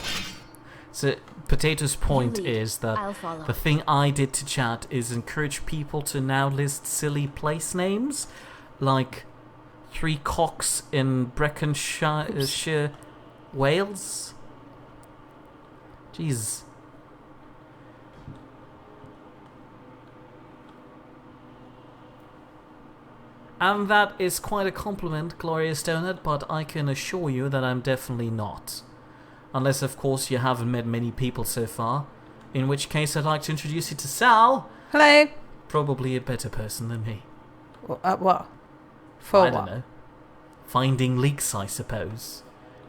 So, Potato's point You lead. is that I'll follow. the thing I did to chat is encourage people to now list silly place names, like Three Cocks in Breconshire, Wales. Jeez. And that is quite a compliment, Glorious Donut, but I can assure you that I'm definitely not. Unless, of course, you haven't met many people so far. In which case, I'd like to introduce you to Sal. Hello. Probably a better person than me. What? For I what? don't know. Finding leaks, I suppose.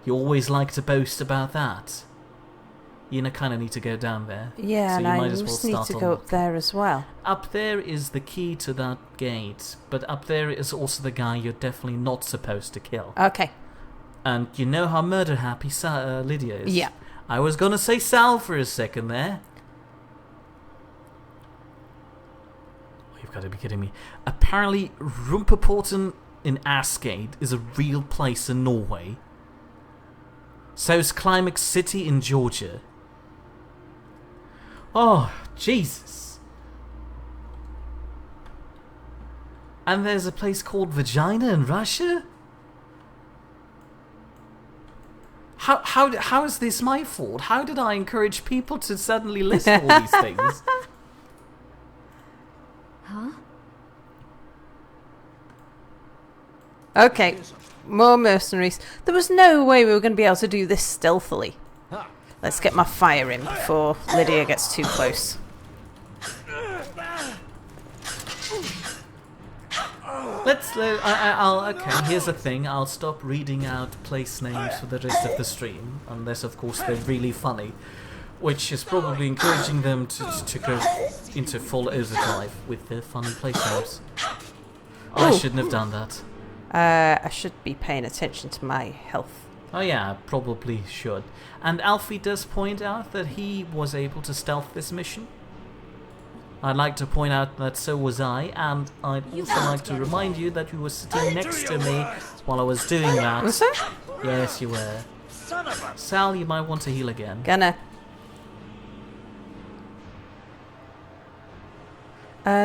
You always like to boast about that. You kind of need to go down there. Yeah, so and you I might as well just need start to on go up there as well. Up there is the key to that gate, but up there is also the guy you're definitely not supposed to kill. Okay. And you know how murder happy Lydia is. Yeah. I was gonna say Sal for a second there. Oh, you've got to be kidding me. Apparently, Rumperporten in Asgate is a real place in Norway. So is Climax City in Georgia. Oh, Jesus. And there's a place called Vagina in Russia? How is this my fault? How did I encourage people to suddenly list all these things? Huh? Okay, more mercenaries. There was no way we were going to be able to do this stealthily. Let's get my fire in before Lydia gets too close. Okay, here's the thing. I'll stop reading out place names for the rest of the stream. Unless, of course, they're really funny. Which is probably encouraging them to go into full overdrive with their funny place names. I shouldn't have done that. I should be paying attention to my health Oh yeah, probably should. And Alfie does point out that he was able to stealth this mission. I'd like to point out that so was I, and I'd also like to remind you that you were sitting next to me while I was doing that. Was I? Yes, you were. Sal, you might want to heal again. Gonna.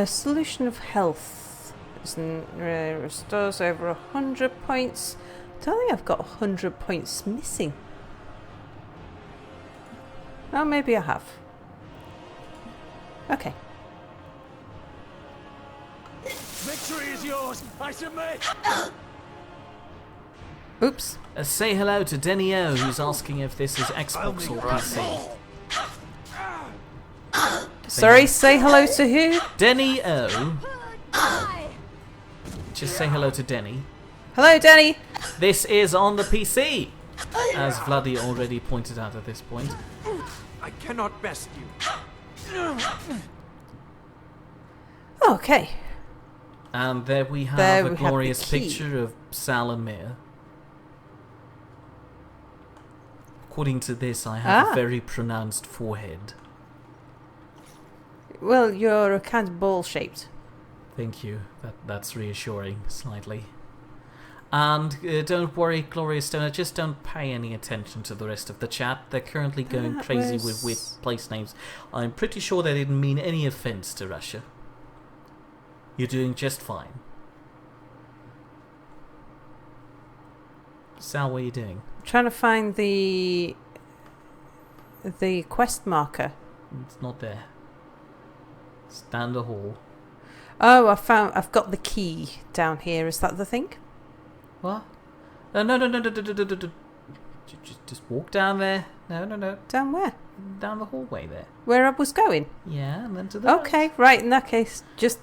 Solution of health. Restores over 100 points. I don't think I've got 100 points missing. Oh, maybe I have. Okay. Victory is yours. I submit. Oops. Say hello to Denny O, who's asking if this is Xbox or PC. Sorry, say hello to who? Denny O. Just say hello to Denny. Hello, Denny. This is on the PC, as Vladdy already pointed out at this point. I cannot best you. Okay. And there we have a glorious picture of Sal and Mia. According to this, I have a very pronounced forehead. Well, you're kind of ball-shaped. Thank you. That's reassuring, slightly. And don't worry, Glorious Stoner, just don't pay any attention to the rest of the chat. They're currently going crazy with place names. I'm pretty sure they didn't mean any offense to Russia. You're doing just fine. Sal, what are you doing? I'm trying to find the quest marker. It's not there. It's down the hall. Oh, I've got the key down here. Is that the thing? What? No. Just walk down there. No. Down where? Down the hallway there. Where I was going? Yeah, and then to the Okay, right, in that case, just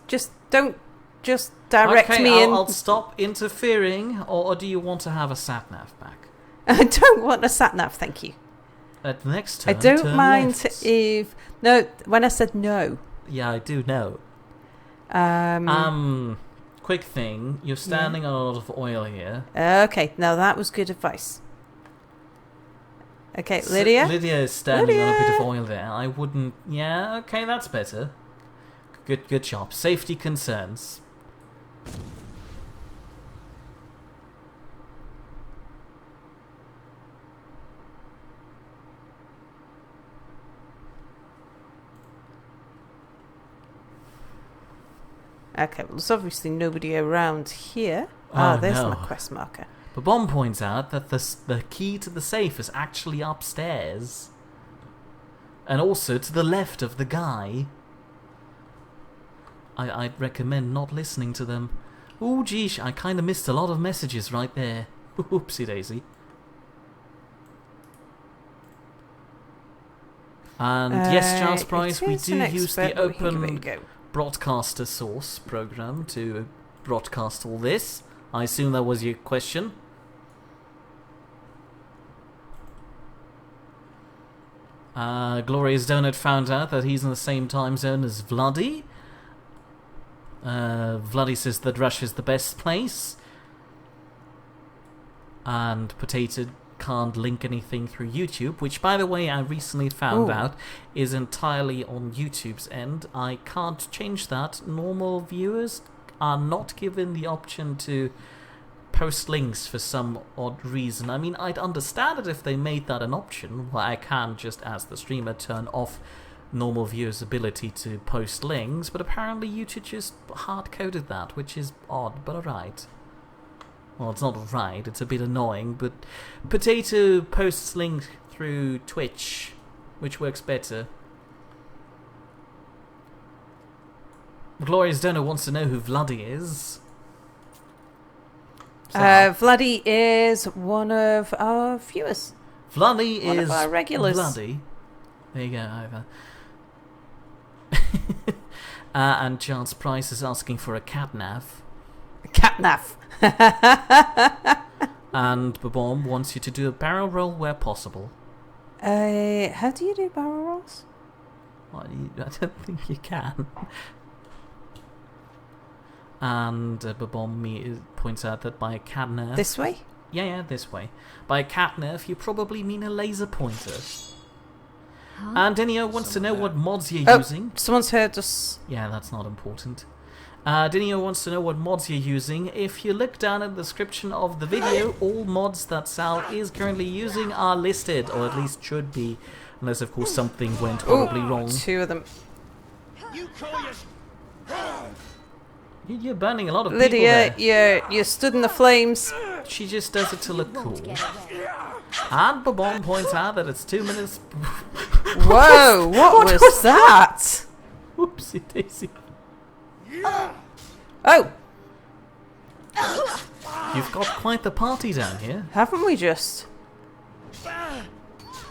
don't just direct me in. I'll stop interfering, or do you want to have a sat-nav back? I don't want a sat-nav, thank you. At the next turn, I don't turn mind left. if... No, when I said no. Yeah, I do know. Quick thing, you're standing on a lot of oil here. Okay, now that was good advice. Okay, Lydia? Lydia is standing on a bit of oil there. I wouldn't... Yeah, okay, that's better. Good job. Safety concerns. Okay, well, there's obviously nobody around here. There's my quest marker. But Bomb points out that the key to the safe is actually upstairs. And also to the left of the guy. I'd recommend not listening to them. Ooh, geesh, I kind of missed a lot of messages right there. Oopsie daisy. And yes, Charles Price, we do use the open broadcaster source program to broadcast all this. I assume that was your question. Glorious Donut found out that he's in the same time zone as Vladdy. Vladdy says that Russia's the best place. And Potato can't link anything through YouTube, which, by the way, I recently found out is entirely on YouTube's end. I can't change that. Normal viewers are not given the option to post links for some odd reason. I mean, I'd understand it if they made that an option, where I can just, as the streamer, turn off normal viewers' ability to post links, but apparently YouTube just hard-coded that, which is odd, but alright. Well, it's not right, it's a bit annoying, but Potato posts links through Twitch, which works better. Glorious Donor wants to know who Vladdy is. Vladdy is one of our viewers. Vladdy one is of our regulars. Vladdy. There you go, Iva. And Chance Price is asking for a catnav. Catnav. And Babom wants you to do a barrel roll where possible. How do you do barrel rolls? Well, I don't think you can. And Babom points out that by a catnav... This way? Yeah, this way. By cat nerf, you probably mean a laser pointer. And Dinio wants to know what mods you're using. Someone's heard us. Yeah, that's not important. Dinio wants to know what mods you're using. If you look down at the description of the video, all mods that Sal is currently using are listed, or at least should be. Unless, of course, something went horribly wrong. 2 of them. You're burning a lot of Lydia, people there. you're stood in the flames. She just does it to look cool. And Babon points out that it's 2 minutes... Whoa, what was that? Whoopsie daisy. Oh! You've got quite the party down here. Haven't we just?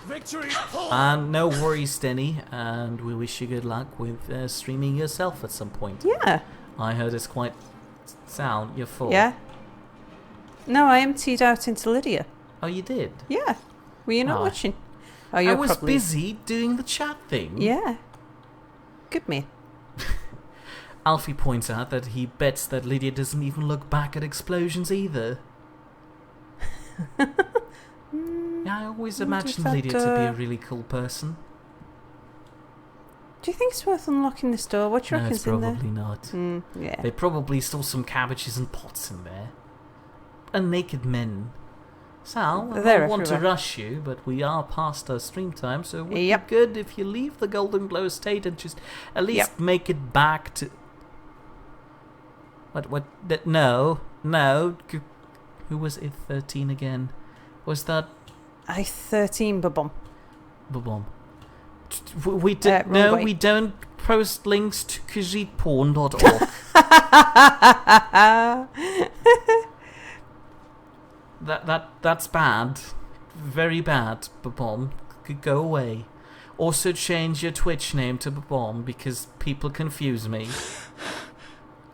Victory! And no worries, Denny, and we wish you good luck with streaming yourself at some point. Yeah. I heard it's quite sound. You're full. Yeah. No, I emptied out into Lydia. Oh, you did? Yeah. Were you not Oh. watching? Oh, you're I was probably busy doing the chat thing. Yeah. Good man. Alfie points out that he bets that Lydia doesn't even look back at explosions either. Yeah, I always imagined Lydia to be a really cool person. Do you think it's worth unlocking this door? What do you No, reckon's it's in there? probably not. Yeah. They probably stole some cabbages and pots in there. And naked men. Sal, I They're don't want to everywhere. rush you, but we are past our stream time, so it would Yep. be good if you leave the Golden Glow estate and just at least make it back to... No. Who was it 13 again? Was that... I-13 Babom. Babom. We don't post links to khajiitporn.org. That's bad. Very bad, Babom. Go away. Also change your Twitch name to Babom because people confuse me.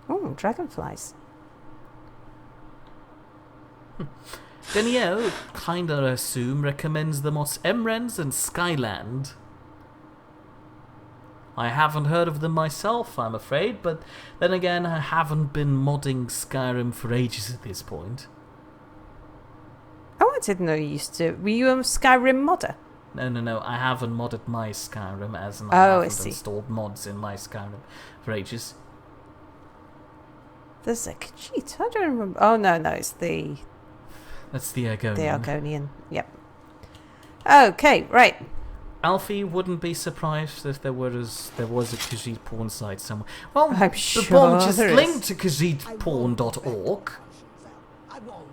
Oh, dragonflies. Danielle, kinda assume, recommends the mods Emrens and Skyland. I haven't heard of them myself, I'm afraid, but then again, I haven't been modding Skyrim for ages at this point. Oh, I didn't know you used to. Were you a Skyrim modder? No, I haven't modded my Skyrim as in I Oh, I haven't see. installed mods in my Skyrim for ages. There's a Khajiit. I don't remember. Oh, no, it's the... That's the Argonian. The Argonian, yep. Okay, right. Alfie wouldn't be surprised if there was a Khajiit porn site somewhere. Well, I'm the sure bomb just there is. linked to khajiitporn.org.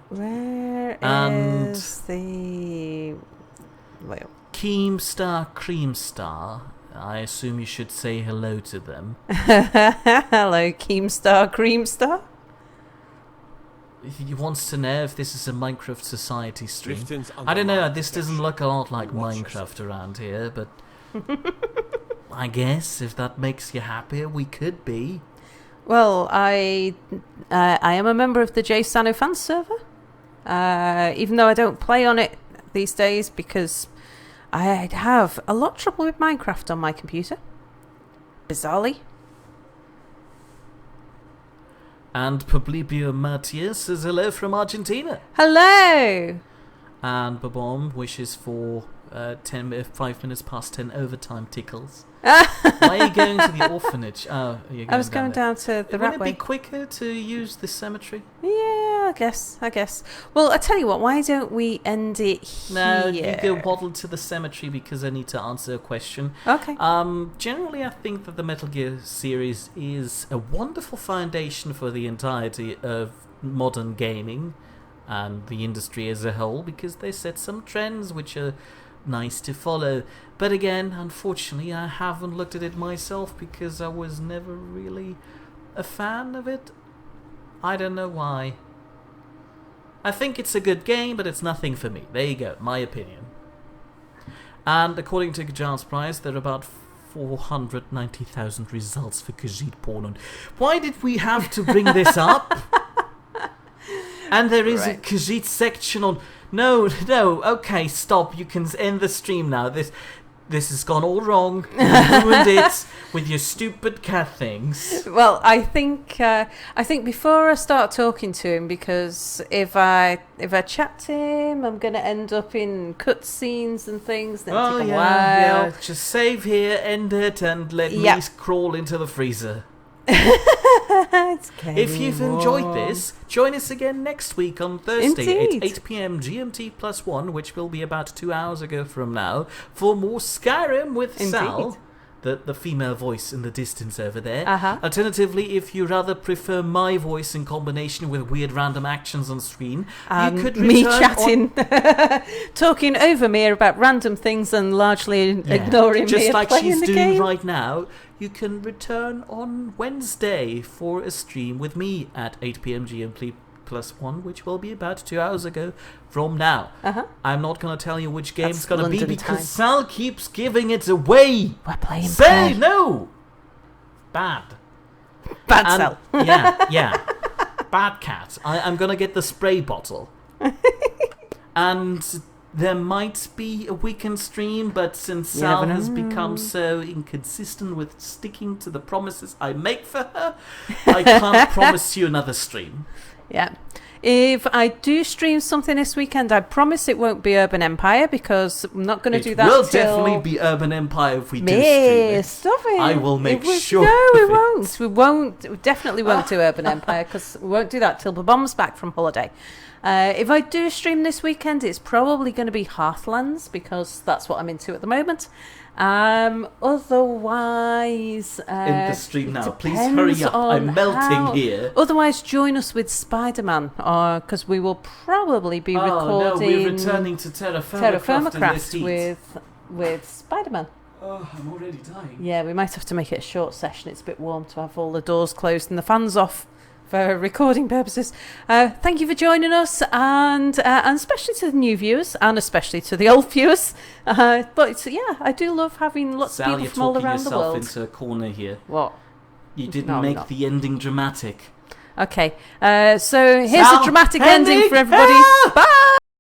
Where And is the... Well, Keemstar Creamstar. I assume you should say hello to them. hello, Keemstar Creamstar. He wants to know if this is a Minecraft Society stream. Drifting's I don't know, undermined this doesn't look a lot like Minecraft around here, but I guess if that makes you happier, we could be. Well, I am a member of the JSano fan server, even though I don't play on it these days because I have a lot of trouble with Minecraft on my computer. Bizarrely. And Publibio Matias says hello from Argentina. Hello! And Babom wishes for 5 minutes past 10 overtime tickles. Why are you going to the orphanage? Oh, you're going I was going down to the Wouldn't it Ratway. be quicker to use the cemetery? Yeah, I guess. Well, I tell you what, why don't we end it here? No, you go waddle to the cemetery because I need to answer a question. Okay. Generally, I think that the Metal Gear series is a wonderful foundation for the entirety of modern gaming and the industry as a whole because they set some trends which are nice to follow. But again, unfortunately, I haven't looked at it myself because I was never really a fan of it. I don't know why. I think it's a good game, but it's nothing for me. There you go, my opinion. And according to Gajan's Prize, there are about 490,000 results for khajiitporn. Why did we have to bring this up? And there is a Khajiit section on... No, okay, stop. You can end the stream now. This This has gone all wrong. You ruined it with your stupid cat things. Well, I think before I start talking to him, because if I chat to him, I'm going to end up in cutscenes and things. Then take a while. Yeah. Just save here, end it, and let me crawl into the freezer. If you've enjoyed this, join us again next week on Thursday at 8 PM GMT +1, which will be about 2 hours ago from now, for more Skyrim with Sal, the female voice in the distance over there. Alternatively, if you rather prefer my voice in combination with weird random actions on screen, you could return me chatting, talking over me about random things and largely ignoring just me like playing she's the doing game. right now. You can return on Wednesday for a stream with me at 8 PM GMT +1, which will be about 2 hours ago from now. I'm not going to tell you which game it's going to be because Sal keeps giving it away. We're playing Say no! Bad. Sal. Yeah. Bad cat. I'm going to get the spray bottle. And there might be a weekend stream, but since Sal has become so inconsistent with sticking to the promises I make for her, I can't promise you another stream. Yeah. If I do stream something this weekend, I promise it won't be Urban Empire, because I'm not going to do that. It will definitely be Urban Empire if we do stream it. Stop it. I will make sure. No, we won't. We won't. We definitely won't do Urban Empire, because we won't do that till Bomb's back from holiday. If I do stream this weekend, it's probably going to be Hearthlands, because that's what I'm into at the moment. Otherwise, in the stream now, please hurry up. I'm melting here. Otherwise, join us with Spider-Man, because we will probably be recording. No, we're returning to Terra Firma with Spider-Man. Oh, I'm already dying. Yeah, we might have to make it a short session. It's a bit warm to have all the doors closed and the fans off for recording purposes. Thank you for joining us, and especially to the new viewers, and especially to the old viewers. But I do love having lots of people from all around the world. You're talking yourself into a corner here. What? You didn't make the ending dramatic. Okay, so here's a dramatic ending for everybody. Bye!